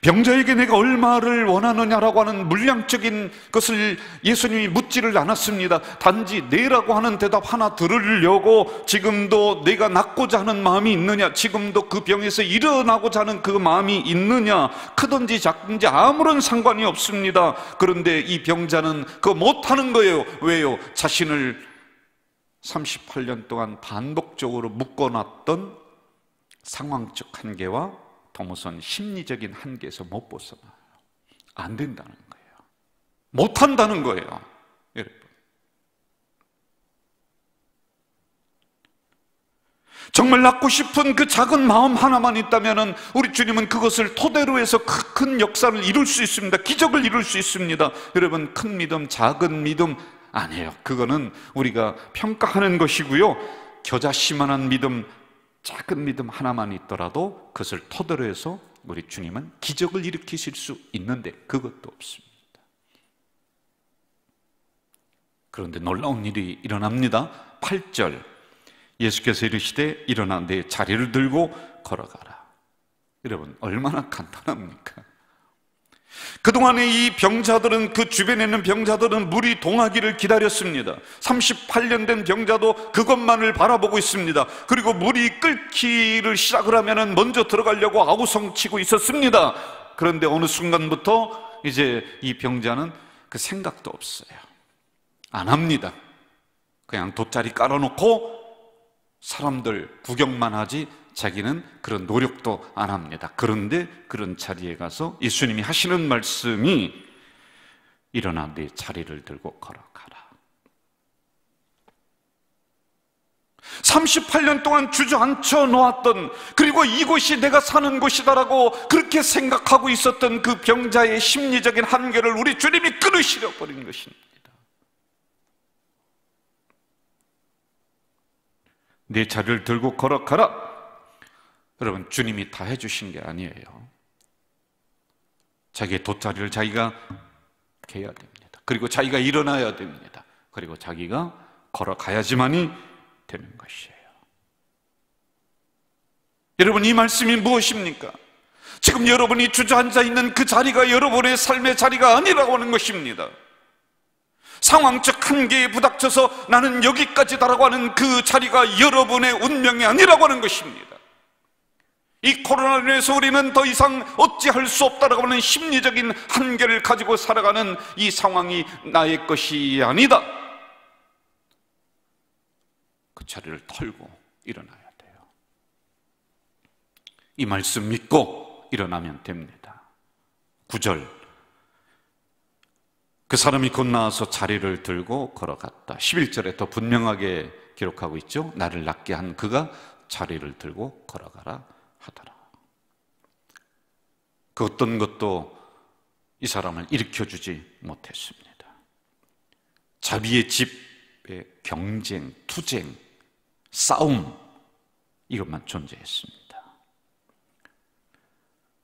병자에게 내가 얼마를 원하느냐라고 하는 물량적인 것을 예수님이 묻지를 않았습니다. 단지 네라고 하는 대답 하나 들으려고 지금도 내가 낫고자 하는 마음이 있느냐, 지금도 그 병에서 일어나고자 하는 그 마음이 있느냐, 크든지 작든지 아무런 상관이 없습니다. 그런데 이 병자는 그거 못하는 거예요. 왜요? 자신을 38년 동안 반복적으로 묶어놨던 상황적 한계와 더 무서운 심리적인 한계에서 못 벗어나요. 안 된다는 거예요. 못한다는 거예요. 여러분, 정말 낫고 싶은 그 작은 마음 하나만 있다면 우리 주님은 그것을 토대로 해서 큰 역사를 이룰 수 있습니다. 기적을 이룰 수 있습니다. 여러분, 큰 믿음, 작은 믿음 아니에요. 그거는 우리가 평가하는 것이고요. 겨자씨만한 믿음, 작은 믿음 하나만 있더라도 그것을 토대로 해서 우리 주님은 기적을 일으키실 수 있는데 그것도 없습니다. 그런데 놀라운 일이 일어납니다. 8절. 예수께서 이르시되 일어나 내 자리를 들고 걸어가라. 여러분, 얼마나 간단합니까? 그동안에 이 병자들은, 그 주변에 있는 병자들은 물이 동하기를 기다렸습니다. 38년 된 병자도 그것만을 바라보고 있습니다. 그리고 물이 끓기를 시작을 하면 먼저 들어가려고 아우성치고 있었습니다. 그런데 어느 순간부터 이제 이 병자는 그 생각도 없어요. 안 합니다. 그냥 돗자리 깔아놓고 사람들 구경만 하지 자기는 그런 노력도 안 합니다. 그런데 그런 자리에 가서 예수님이 하시는 말씀이 일어나 내 자리를 들고 걸어가라. 38년 동안 주저앉혀 놓았던, 그리고 이곳이 내가 사는 곳이다라고 그렇게 생각하고 있었던 그 병자의 심리적인 한계를 우리 주님이 끊으시려 버린 것입니다. 네 자리를 들고 걸어가라. 여러분, 주님이 다 해주신 게 아니에요. 자기의 돗자리를 자기가 개야 됩니다. 그리고 자기가 일어나야 됩니다. 그리고 자기가 걸어가야지만이 되는 것이에요. 여러분, 이 말씀이 무엇입니까? 지금 여러분이 주저앉아 있는 그 자리가 여러분의 삶의 자리가 아니라고 하는 것입니다. 상황적 한계에 부닥쳐서 나는 여기까지다라고 하는 그 자리가 여러분의 운명이 아니라고 하는 것입니다. 이 코로나로 인해서 우리는 더 이상 어찌할 수 없다라고 하는 심리적인 한계를 가지고 살아가는 이 상황이 나의 것이 아니다. 그 자리를 털고 일어나야 돼요. 이 말씀 믿고 일어나면 됩니다. 9절, 그 사람이 곧 나와서 자리를 들고 걸어갔다. 11절에 더 분명하게 기록하고 있죠. 나를 낫게 한 그가 자리를 들고 걸어가라 하더라. 그 어떤 것도 이 사람을 일으켜주지 못했습니다. 자비의 집에 경쟁, 투쟁, 싸움, 이것만 존재했습니다.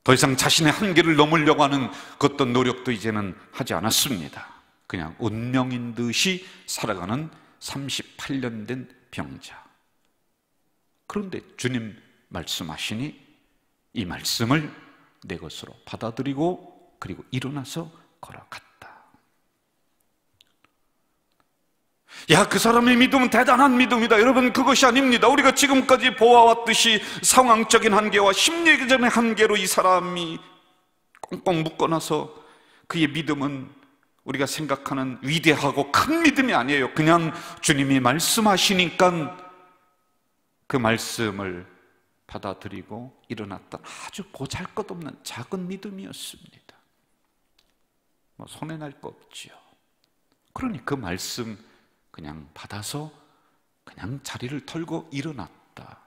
더 이상 자신의 한계를 넘으려고 하는 그 어떤 노력도 이제는 하지 않았습니다. 그냥 운명인 듯이 살아가는 38년 된 병자. 그런데 주님 말씀하시니 이 말씀을 내 것으로 받아들이고 그리고 일어나서 걸어갔다. 야, 그 사람의 믿음은 대단한 믿음이다. 여러분, 그것이 아닙니다. 우리가 지금까지 보아왔듯이 상황적인 한계와 심리적인 한계로 이 사람이 꽁꽁 묶어놔서 그의 믿음은 우리가 생각하는 위대하고 큰 믿음이 아니에요. 그냥 주님이 말씀하시니까 그 말씀을 받아들이고 일어났던 아주 보잘것없는 작은 믿음이었습니다. 뭐 손에 날 거 없지요. 그러니 그 말씀 그냥 받아서 그냥 자리를 털고 일어났다.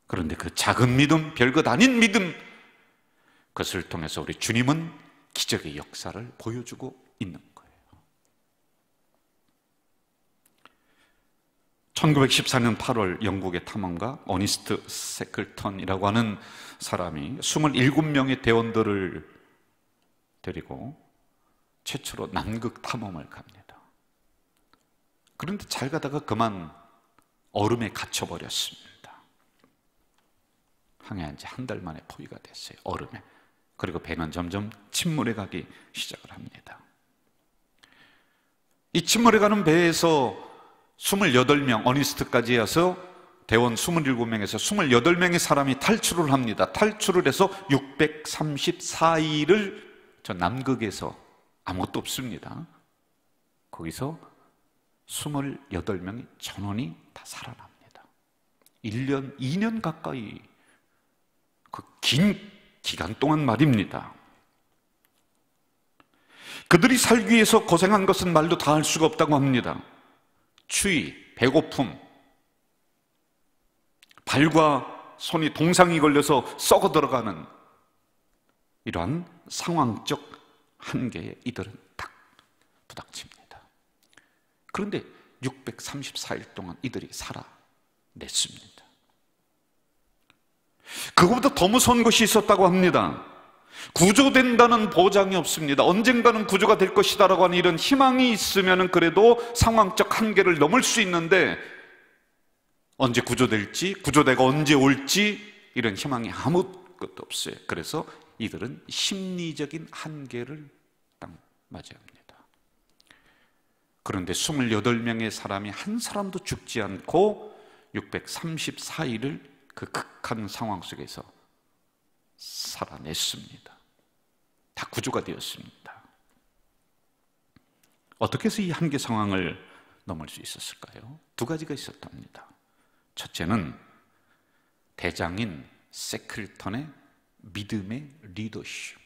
그런데 그 작은 믿음, 별것 아닌 믿음, 그것을 통해서 우리 주님은 기적의 역사를 보여주고 있는 거예요. 1914년 8월 영국의 탐험가 어니스트 세클턴이라고 하는 사람이 27명의 대원들을 데리고 최초로 남극 탐험을 갑니다. 그런데 잘 가다가 그만 얼음에 갇혀버렸습니다. 항해한 지 한 달 만에 포위가 됐어요. 얼음에. 그리고 배는 점점 침몰해 가기 시작을 합니다. 이 침몰해 가는 배에서 28명, 어니스트까지 해서 대원 27명에서 28명의 사람이 탈출을 합니다. 탈출을 해서 634일을 저 남극에서 아무것도 없습니다. 거기서 28명이 전원이 다 살아납니다. 1년, 2년 가까이 그 긴 기간 동안 말입니다. 그들이 살기 위해서 고생한 것은 말로 다 할 수가 없다고 합니다. 추위, 배고픔, 발과 손이 동상이 걸려서 썩어 들어가는 이러한 상황적 한계에 이들은 딱 부닥칩니다. 그런데 634일 동안 이들이 살아냈습니다. 그것보다 더 무서운 것이 있었다고 합니다. 구조된다는 보장이 없습니다. 언젠가는 구조가 될 것이다라고 하는 이런 희망이 있으면 그래도 상황적 한계를 넘을 수 있는데 언제 구조될지, 구조대가 언제 올지 이런 희망이 아무것도 없어요. 그래서 이들은 심리적인 한계를 딱 맞이합니다. 그런데 28명의 사람이 한 사람도 죽지 않고 634일을 그 극한 상황 속에서 살아냈습니다. 다 구조가 되었습니다. 어떻게 해서 이 한계 상황을 넘을 수 있었을까요? 두 가지가 있었답니다. 첫째는 대장인 세클턴의 믿음의 리더십.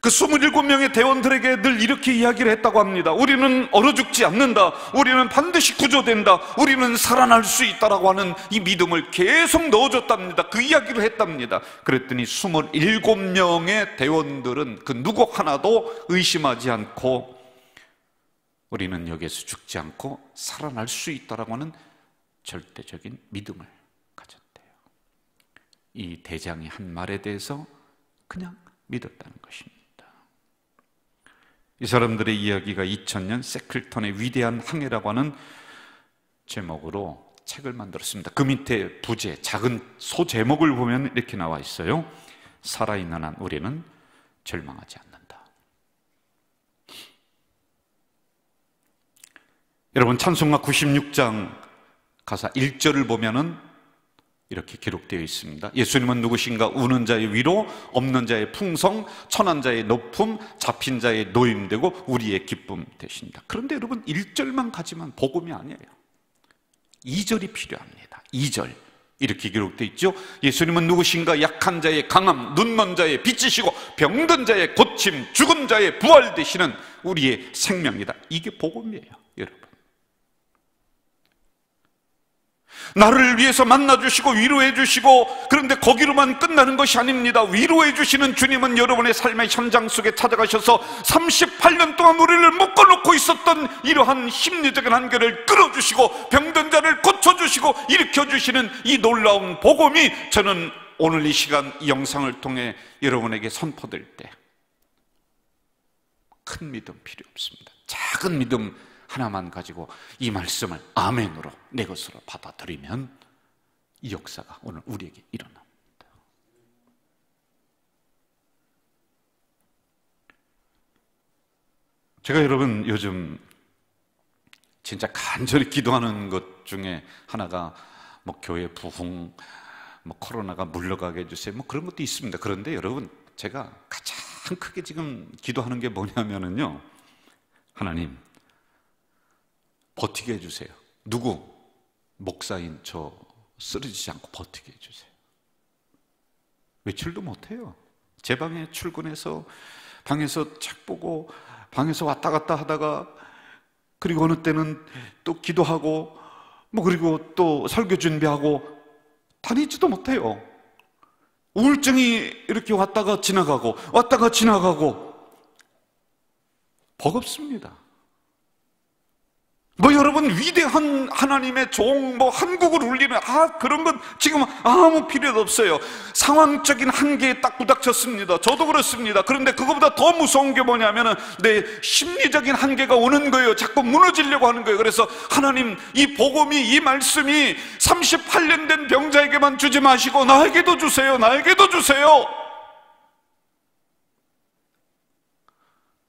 그 27명의 대원들에게 늘 이렇게 이야기를 했다고 합니다. 우리는 얼어 죽지 않는다. 우리는 반드시 구조된다. 우리는 살아날 수 있다라고 하는 이 믿음을 계속 넣어줬답니다. 그 이야기를 했답니다. 그랬더니 27명의 대원들은 그 누구 하나도 의심하지 않고 우리는 여기에서 죽지 않고 살아날 수 있다라고 하는 절대적인 믿음을 가졌대요. 이 대장이 한 말에 대해서 그냥 믿었다는 것입니다. 이 사람들의 이야기가 2000년 세클턴의 위대한 항해라고 하는 제목으로 책을 만들었습니다. 그 밑에 부제, 작은 소제목을 보면 이렇게 나와 있어요. 살아있는 한 우리는 절망하지 않는다. 여러분, 찬송가 96장 가사 1절을 보면은 이렇게 기록되어 있습니다. 예수님은 누구신가? 우는 자의 위로, 없는 자의 풍성, 천한 자의 높음, 잡힌 자의 노임되고 우리의 기쁨 되신다. 그런데 여러분, 1절만 가지만 복음이 아니에요. 2절이 필요합니다. 2절 이렇게 기록되어 있죠. 예수님은 누구신가? 약한 자의 강함, 눈먼 자의 빛이시고 병든 자의 고침, 죽은 자의 부활 되시는 우리의 생명이다. 이게 복음이에요, 여러분. 나를 위해서 만나주시고 위로해주시고, 그런데 거기로만 끝나는 것이 아닙니다. 위로해주시는 주님은 여러분의 삶의 현장 속에 찾아가셔서 38년 동안 우리를 묶어놓고 있었던 이러한 심리적인 한계를 끌어주시고 병든 자를 고쳐주시고 일으켜주시는 이 놀라운 복음이 저는 오늘 이 시간 이 영상을 통해 여러분에게 선포될 때 큰 믿음 필요 없습니다. 작은 믿음 하나만 가지고 이 말씀을 아멘으로 내 것으로 받아들이면 이 역사가 오늘 우리에게 일어납니다. 제가 여러분 요즘 진짜 간절히 기도하는 것 중에 하나가 뭐 교회 부흥, 뭐 코로나가 물러가게 해주세요, 뭐 그런 것도 있습니다. 그런데 여러분, 제가 가장 크게 지금 기도하는 게 뭐냐면은요, 하나님 버티게 해주세요. 누구? 목사인 저 쓰러지지 않고 버티게 해주세요. 외출도 못해요. 제 방에 출근해서 방에서 책 보고 방에서 왔다 갔다 하다가, 그리고 어느 때는 또 기도하고 뭐 그리고 또 설교 준비하고 다니지도 못해요. 우울증이 이렇게 왔다가 지나가고 왔다가 지나가고 버겁습니다. 뭐 여러분, 위대한 하나님의 종, 뭐 한국을 울리는 그런 건 지금 아무 필요도 없어요. 상황적인 한계에 딱 부닥쳤습니다. 저도 그렇습니다. 그런데 그거보다 더 무서운 게 뭐냐면은 내 심리적인 한계가 오는 거예요. 자꾸 무너지려고 하는 거예요. 그래서 하나님, 이 복음이, 이 말씀이 38년 된 병자에게만 주지 마시고 나에게도 주세요. 나에게도 주세요.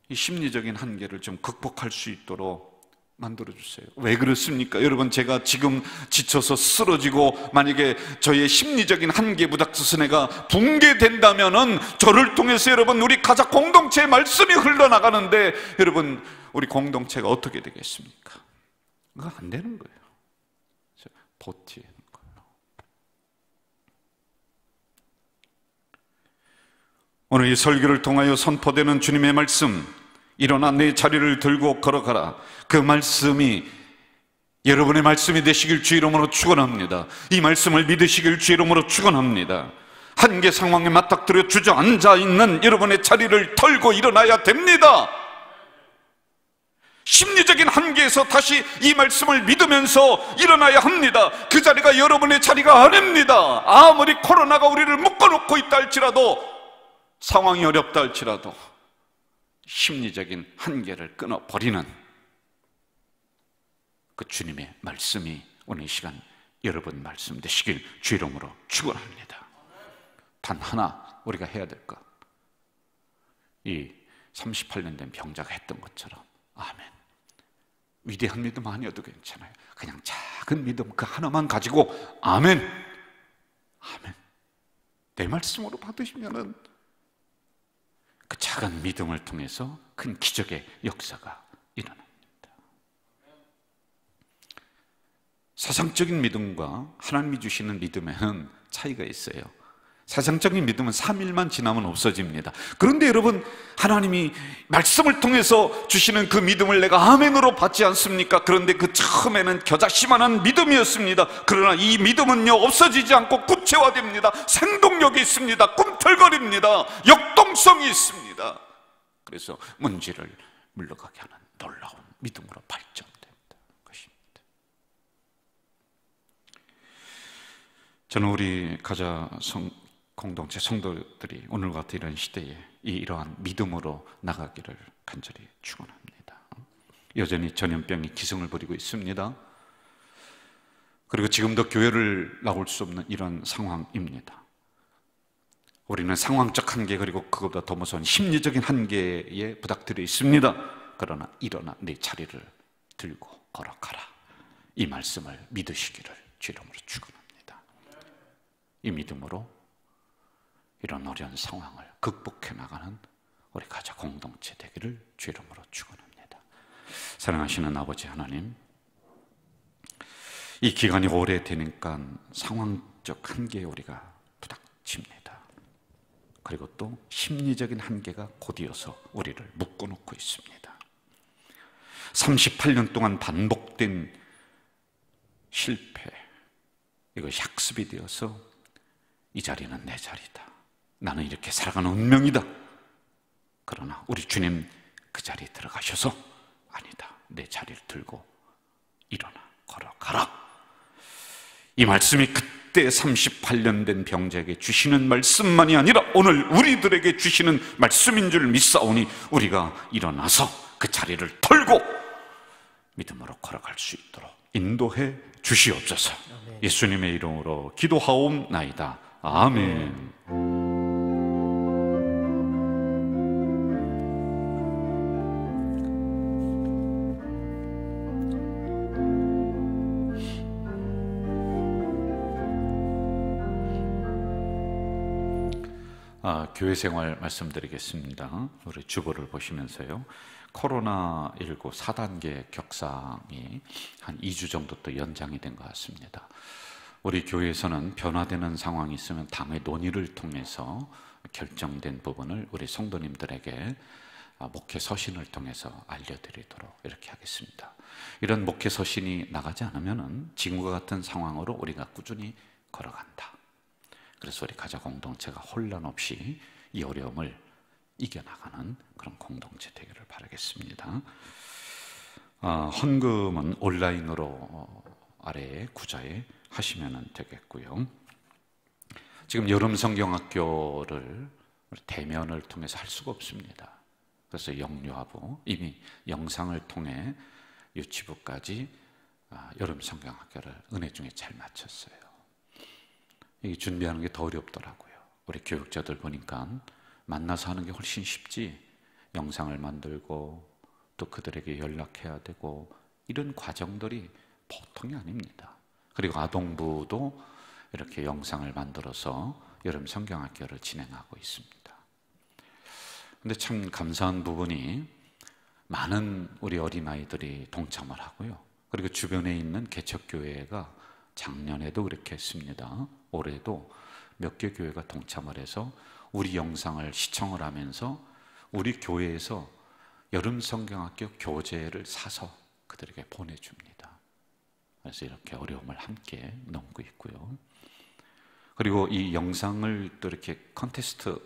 이 심리적인 한계를 좀 극복할 수 있도록 만들어주세요. 왜 그렇습니까? 여러분, 제가 지금 지쳐서 쓰러지고 만약에 저의 심리적인 한계에 부닥쳐서 내가 붕괴된다면은 저를 통해서 여러분, 우리 가족 공동체의 말씀이 흘러나가는데 여러분, 우리 공동체가 어떻게 되겠습니까? 그거 안 되는 거예요. 버티는 거예요. 오늘 이 설교를 통하여 선포되는 주님의 말씀, 일어나 내 자리를 들고 걸어가라. 그 말씀이 여러분의 말씀이 되시길 주 이름으로 축원합니다. 이 말씀을 믿으시길 주 이름으로 축원합니다. 한계 상황에 맞닥뜨려 주저앉아 있는 여러분의 자리를 털고 일어나야 됩니다. 심리적인 한계에서 다시 이 말씀을 믿으면서 일어나야 합니다. 그 자리가 여러분의 자리가 아닙니다. 아무리 코로나가 우리를 묶어놓고 있다 할지라도, 상황이 어렵다 할지라도 심리적인 한계를 끊어버리는 그 주님의 말씀이 오늘 이 시간 여러분 말씀 되시길 주 이름으로 축원합니다. 단 하나 우리가 해야 될 것, 이 38년 된 병자가 했던 것처럼, 아멘, 위대한 믿음 아니어도 괜찮아요. 그냥 작은 믿음 그 하나만 가지고 아멘, 아멘, 내 말씀으로 받으시면은 그 작은 믿음을 통해서 큰 기적의 역사가 일어납니다. 세상적인 믿음과 하나님이 주시는 믿음에는 차이가 있어요. 세상적인 믿음은 3일만 지나면 없어집니다. 그런데 여러분, 하나님이 말씀을 통해서 주시는 그 믿음을 내가 아멘으로 받지 않습니까? 그런데 그 처음에는 겨자씨만한 믿음이었습니다. 그러나 이 믿음은요, 없어지지 않고 구체화됩니다. 생동력이 있습니다. 꿈틀거립니다. 역동성이 있습니다. 그래서 문제를 물러가게 하는 놀라운 믿음으로 발전된다 것입니다. 저는 우리 가자 공동체 성도들이 오늘 같은 이런 시대에 이러한 믿음으로 나가기를 간절히 축원합니다. 여전히 전염병이 기승을 부리고 있습니다. 그리고 지금도 교회를 나올 수 없는 이런 상황입니다. 우리는 상황적 한계, 그리고 그것보다 더 무서운 심리적인 한계에 부닥들어 있습니다. 그러나 일어나 내 자리를 들고 걸어가라, 이 말씀을 믿으시기를 주 이름으로 축원합니다. 이 믿음으로 이런 어려운 상황을 극복해 나가는 우리 가자 공동체 되기를 주 이름으로 축원합니다. 사랑하시는 아버지 하나님, 이 기간이 오래되니까 상황적 한계에 우리가 부닥칩니다. 그리고 또 심리적인 한계가 곧이어서 우리를 묶어놓고 있습니다. 38년 동안 반복된 실패, 이것이 학습이 되어서 이 자리는 내 자리다, 나는 이렇게 살아가는 운명이다. 그러나 우리 주님 그 자리에 들어가셔서 아니다, 내 자리를 들고 일어나 걸어가라, 이 말씀이 그때 38년 된 병자에게 주시는 말씀만이 아니라 오늘 우리들에게 주시는 말씀인 줄 믿사오니 우리가 일어나서 그 자리를 털고 믿음으로 걸어갈 수 있도록 인도해 주시옵소서. 예수님의 이름으로 기도하옵나이다. 아멘. 교회 생활 말씀드리겠습니다. 우리 주보를 보시면서요, 코로나19 4단계 격상이 한 2주 정도 또 연장이 된 것 같습니다. 우리 교회에서는 변화되는 상황이 있으면 당의 논의를 통해서 결정된 부분을 우리 성도님들에게 목회 서신을 통해서 알려드리도록 이렇게 하겠습니다. 이런 목회 서신이 나가지 않으면 지금과 같은 상황으로 우리가 꾸준히 걸어간다. 그래서 우리 가자 공동체가 혼란 없이 이 어려움을 이겨나가는 그런 공동체 되기를 바라겠습니다. 헌금은 온라인으로 아래에 구좌에 하시면 되겠고요. 지금 여름 성경학교를 대면을 통해서 할 수가 없습니다. 그래서 영유아부 이미 영상을 통해 유치부까지 여름 성경학교를 은혜 중에 잘 마쳤어요. 이게 준비하는 게 더 어렵더라고요. 우리 교육자들 보니까 만나서 하는 게 훨씬 쉽지, 영상을 만들고 또 그들에게 연락해야 되고 이런 과정들이 보통이 아닙니다. 그리고 아동부도 이렇게 영상을 만들어서 여름 성경학교를 진행하고 있습니다. 근데 참 감사한 부분이 많은 우리 어린아이들이 동참을 하고요. 그리고 주변에 있는 개척교회가 작년에도 그렇게 했습니다. 올해도 몇 개 교회가 동참을 해서 우리 영상을 시청을 하면서 우리 교회에서 여름 성경학교 교재를 사서 그들에게 보내줍니다. 그래서 이렇게 어려움을 함께 넘고 있고요. 그리고 이 영상을 또 이렇게 컨테스트,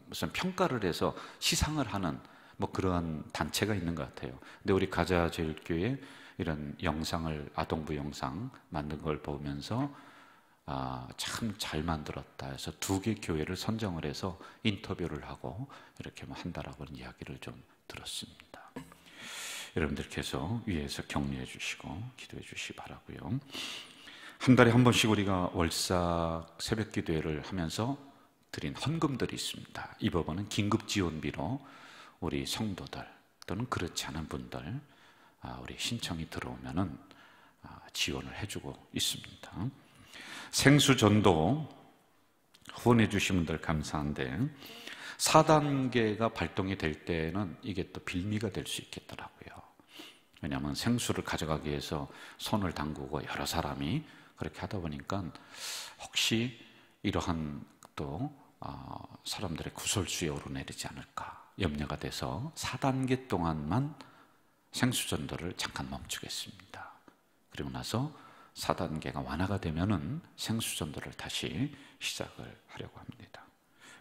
무슨 평가를 해서 시상을 하는 뭐 그러한 단체가 있는 것 같아요. 근데 우리 가자제일교회 이런 영상을, 아동부 영상 만든 걸 보면서 참 잘 만들었다 해서 2개 교회를 선정을 해서 인터뷰를 하고 이렇게 한다라고는 이야기를 좀 들었습니다. 여러분들께서 위에서 격려해 주시고 기도해 주시기 바라고요. 한 달에 한 번씩 우리가 월삭 새벽 기도회를 하면서 드린 헌금들이 있습니다. 이 부분은 긴급 지원비로 우리 성도들 또는 그렇지 않은 분들 우리 신청이 들어오면은 지원을 해주고 있습니다. 생수전도 후원해 주신 분들 감사한데 4단계가 발동이 될 때는 이게 또 빌미가 될 수 있겠더라고요. 왜냐하면 생수를 가져가기 위해서 손을 담그고 여러 사람이 그렇게 하다 보니까 혹시 이러한 또 사람들의 구설수에 오르내리지 않을까 염려가 돼서 4단계 동안만 생수전도를 잠깐 멈추겠습니다. 그리고 나서 4단계가 완화가 되면은 생수전도를 다시 시작을 하려고 합니다.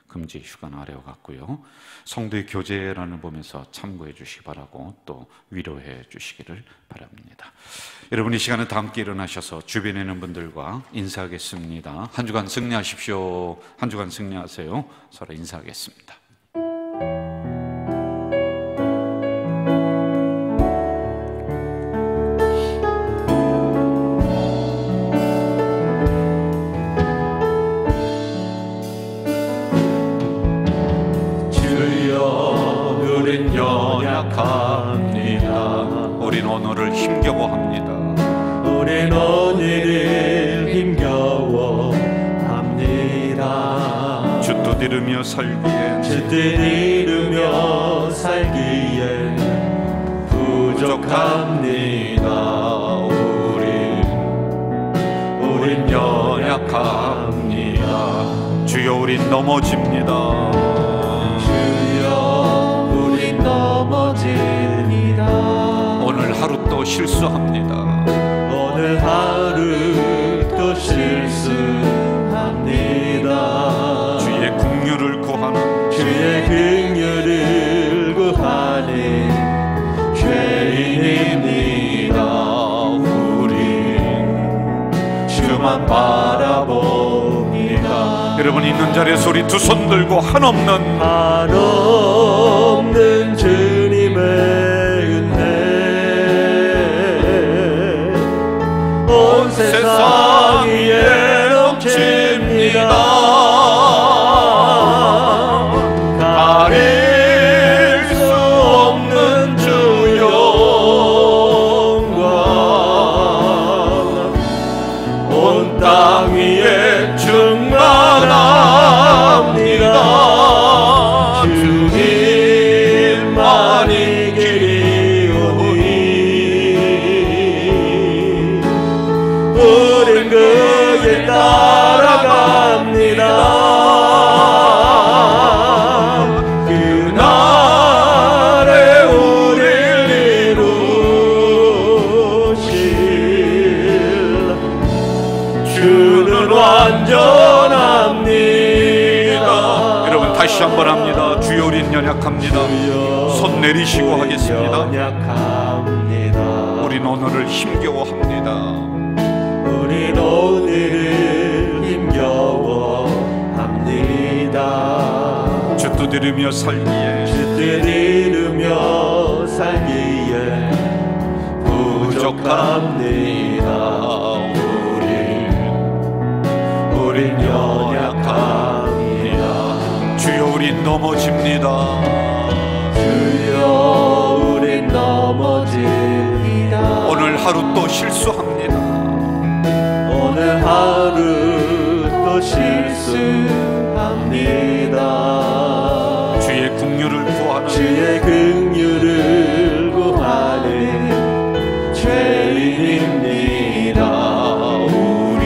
금지 휴가 나려 갔고요. 성도의 교제란을 보면서 참고해 주시기 바라고 또 위로해 주시기를 바랍니다. 여러분, 이 시간에 다 함께 일어나셔서 주변에 있는 분들과 인사하겠습니다. 한 주간 승리하십시오. 한 주간 승리하세요. 서로 인사하겠습니다. 우린 연약합니다. 우린 오늘을 힘겨워합니다. 우린 오늘을 힘겨워합니다. 주 뜻 이루며 살기에 주 뜻 이루며 살기에 부족합니다. 우린 연약합니다. 주여, 우린 넘어집니다. 오늘 하루 또 실수합니다. 오늘 하루 또 실수합니다. 주의 긍휼을 구하는 주의 긍휼을 구하는 죄인입니다. 우린 주만 바라봅니다. 여러분, 있는 자리에서 우리 두 손 들고 한없는 주님의 은혜 온 세상 위에 넘칩니다. 가릴 수 없는 주 영광 온 땅 위에 충만합니다. 주님만이 길이오니 우린 그길 따라갑니다. 그날에 우릴 이루실 주는 완전합니다. 여러분, 다시 한번 합니다. 주여, 우린 연약합니다. 손 내리시고 하겠습니다. 우린 오늘을 힘겨워합니다. 우린 오늘을 힘겨워합니다. 주 뜻 이루며 살기에 주 뜻 이루며 살기에 부족합니다. 우린 연약합니다. 주여, 우린 넘어집니다. 주여, 우린 넘어집니다. 오늘 하루 또 실수합니다. 오늘 하루 또 실수합니다. 주의 긍휼을 구하는 주의 긍휼을 구하는 죄인입니다. 우리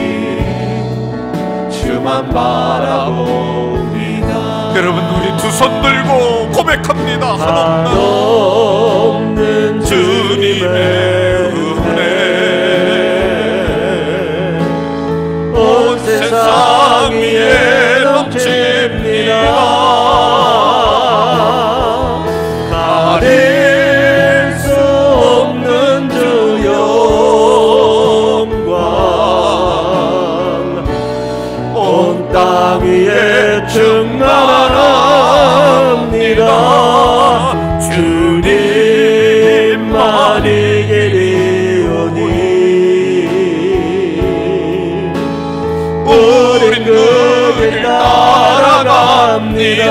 주만 바라봅니다. 여러분, 우리 두 손 들고 고백합니다. 한없는 주님의 은혜 온 세상 위에 넘칩니다. 가릴 수 없는 주 영광 온 땅 위에 충만합니다. 주님만이 길이오니 우린 그 길 따라갑니다.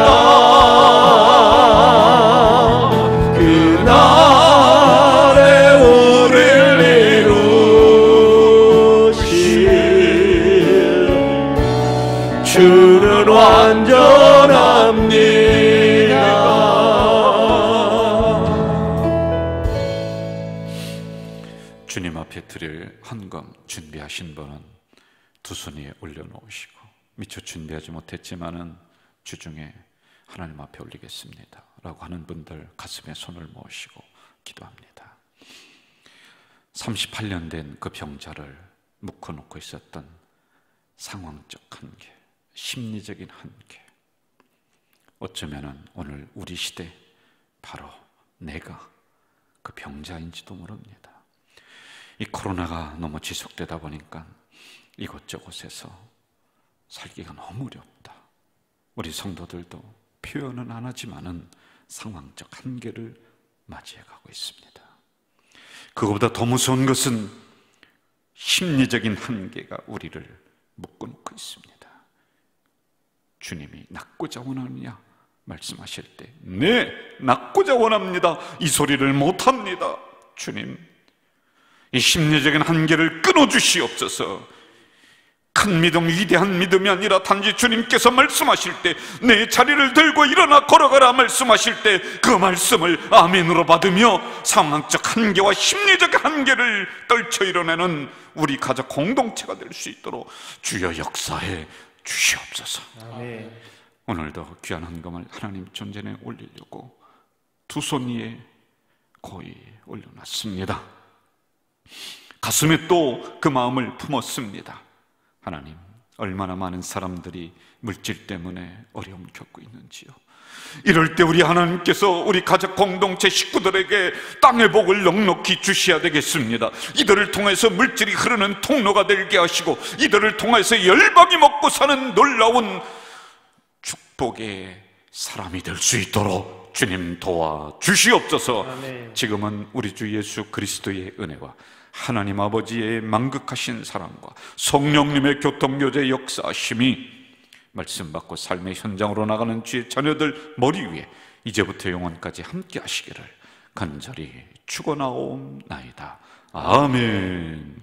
그날에 우릴 이루실 주는 완전합니다. 주님 앞에 드릴 헌금 준비하신 분은 두 손 위에 올려놓으시고, 미처 준비하지 못했지만은 주중에 하나님 앞에 올리겠습니다 라고 하는 분들 가슴에 손을 모으시고 기도합니다. 38년 된 그 병자를 묶어놓고 있었던 상황적 한계, 심리적인 한계, 어쩌면 오늘 우리 시대 바로 내가 그 병자인지도 모릅니다. 이 코로나가 너무 지속되다 보니까 이곳저곳에서 살기가 너무 어렵다. 우리 성도들도 표현은 안 하지만은 상황적 한계를 맞이해가고 있습니다. 그것보다 더 무서운 것은 심리적인 한계가 우리를 묶어놓고 있습니다. 주님이 낫고자 원하느냐 말씀하실 때, 네, 낫고자 원합니다. 이 소리를 못합니다. 주님, 이 심리적인 한계를 끊어주시옵소서. 큰 믿음, 위대한 믿음이 아니라 단지 주님께서 말씀하실 때 내 자리를 들고 일어나 걸어가라 말씀하실 때 그 말씀을 아멘으로 받으며 상황적 한계와 심리적 한계를 떨쳐 이뤄내는 우리 가족 공동체가 될 수 있도록 주여 역사해 주시옵소서. 아멘. 오늘도 귀한 헌금을 하나님 존전에 올리려고 두 손 위에 고이 올려놨습니다. 가슴에 또 그 마음을 품었습니다. 하나님, 얼마나 많은 사람들이 물질 때문에 어려움 겪고 있는지요. 이럴 때 우리 하나님께서 우리 가족 공동체 식구들에게 땅의 복을 넉넉히 주셔야 되겠습니다. 이들을 통해서 물질이 흐르는 통로가 되게 하시고 이들을 통해서 열방이 먹고 사는 놀라운 축복의 사람이 될 수 있도록 주님 도와 주시옵소서. 아멘. 지금은 우리 주 예수 그리스도의 은혜와 하나님 아버지의 만극하신 사랑과 성령님의 교통교제 역사하심이 말씀 받고 삶의 현장으로 나가는 주의 자녀들 머리 위에 이제부터 영원까지 함께 하시기를 간절히 축원하옵나이다. 아멘.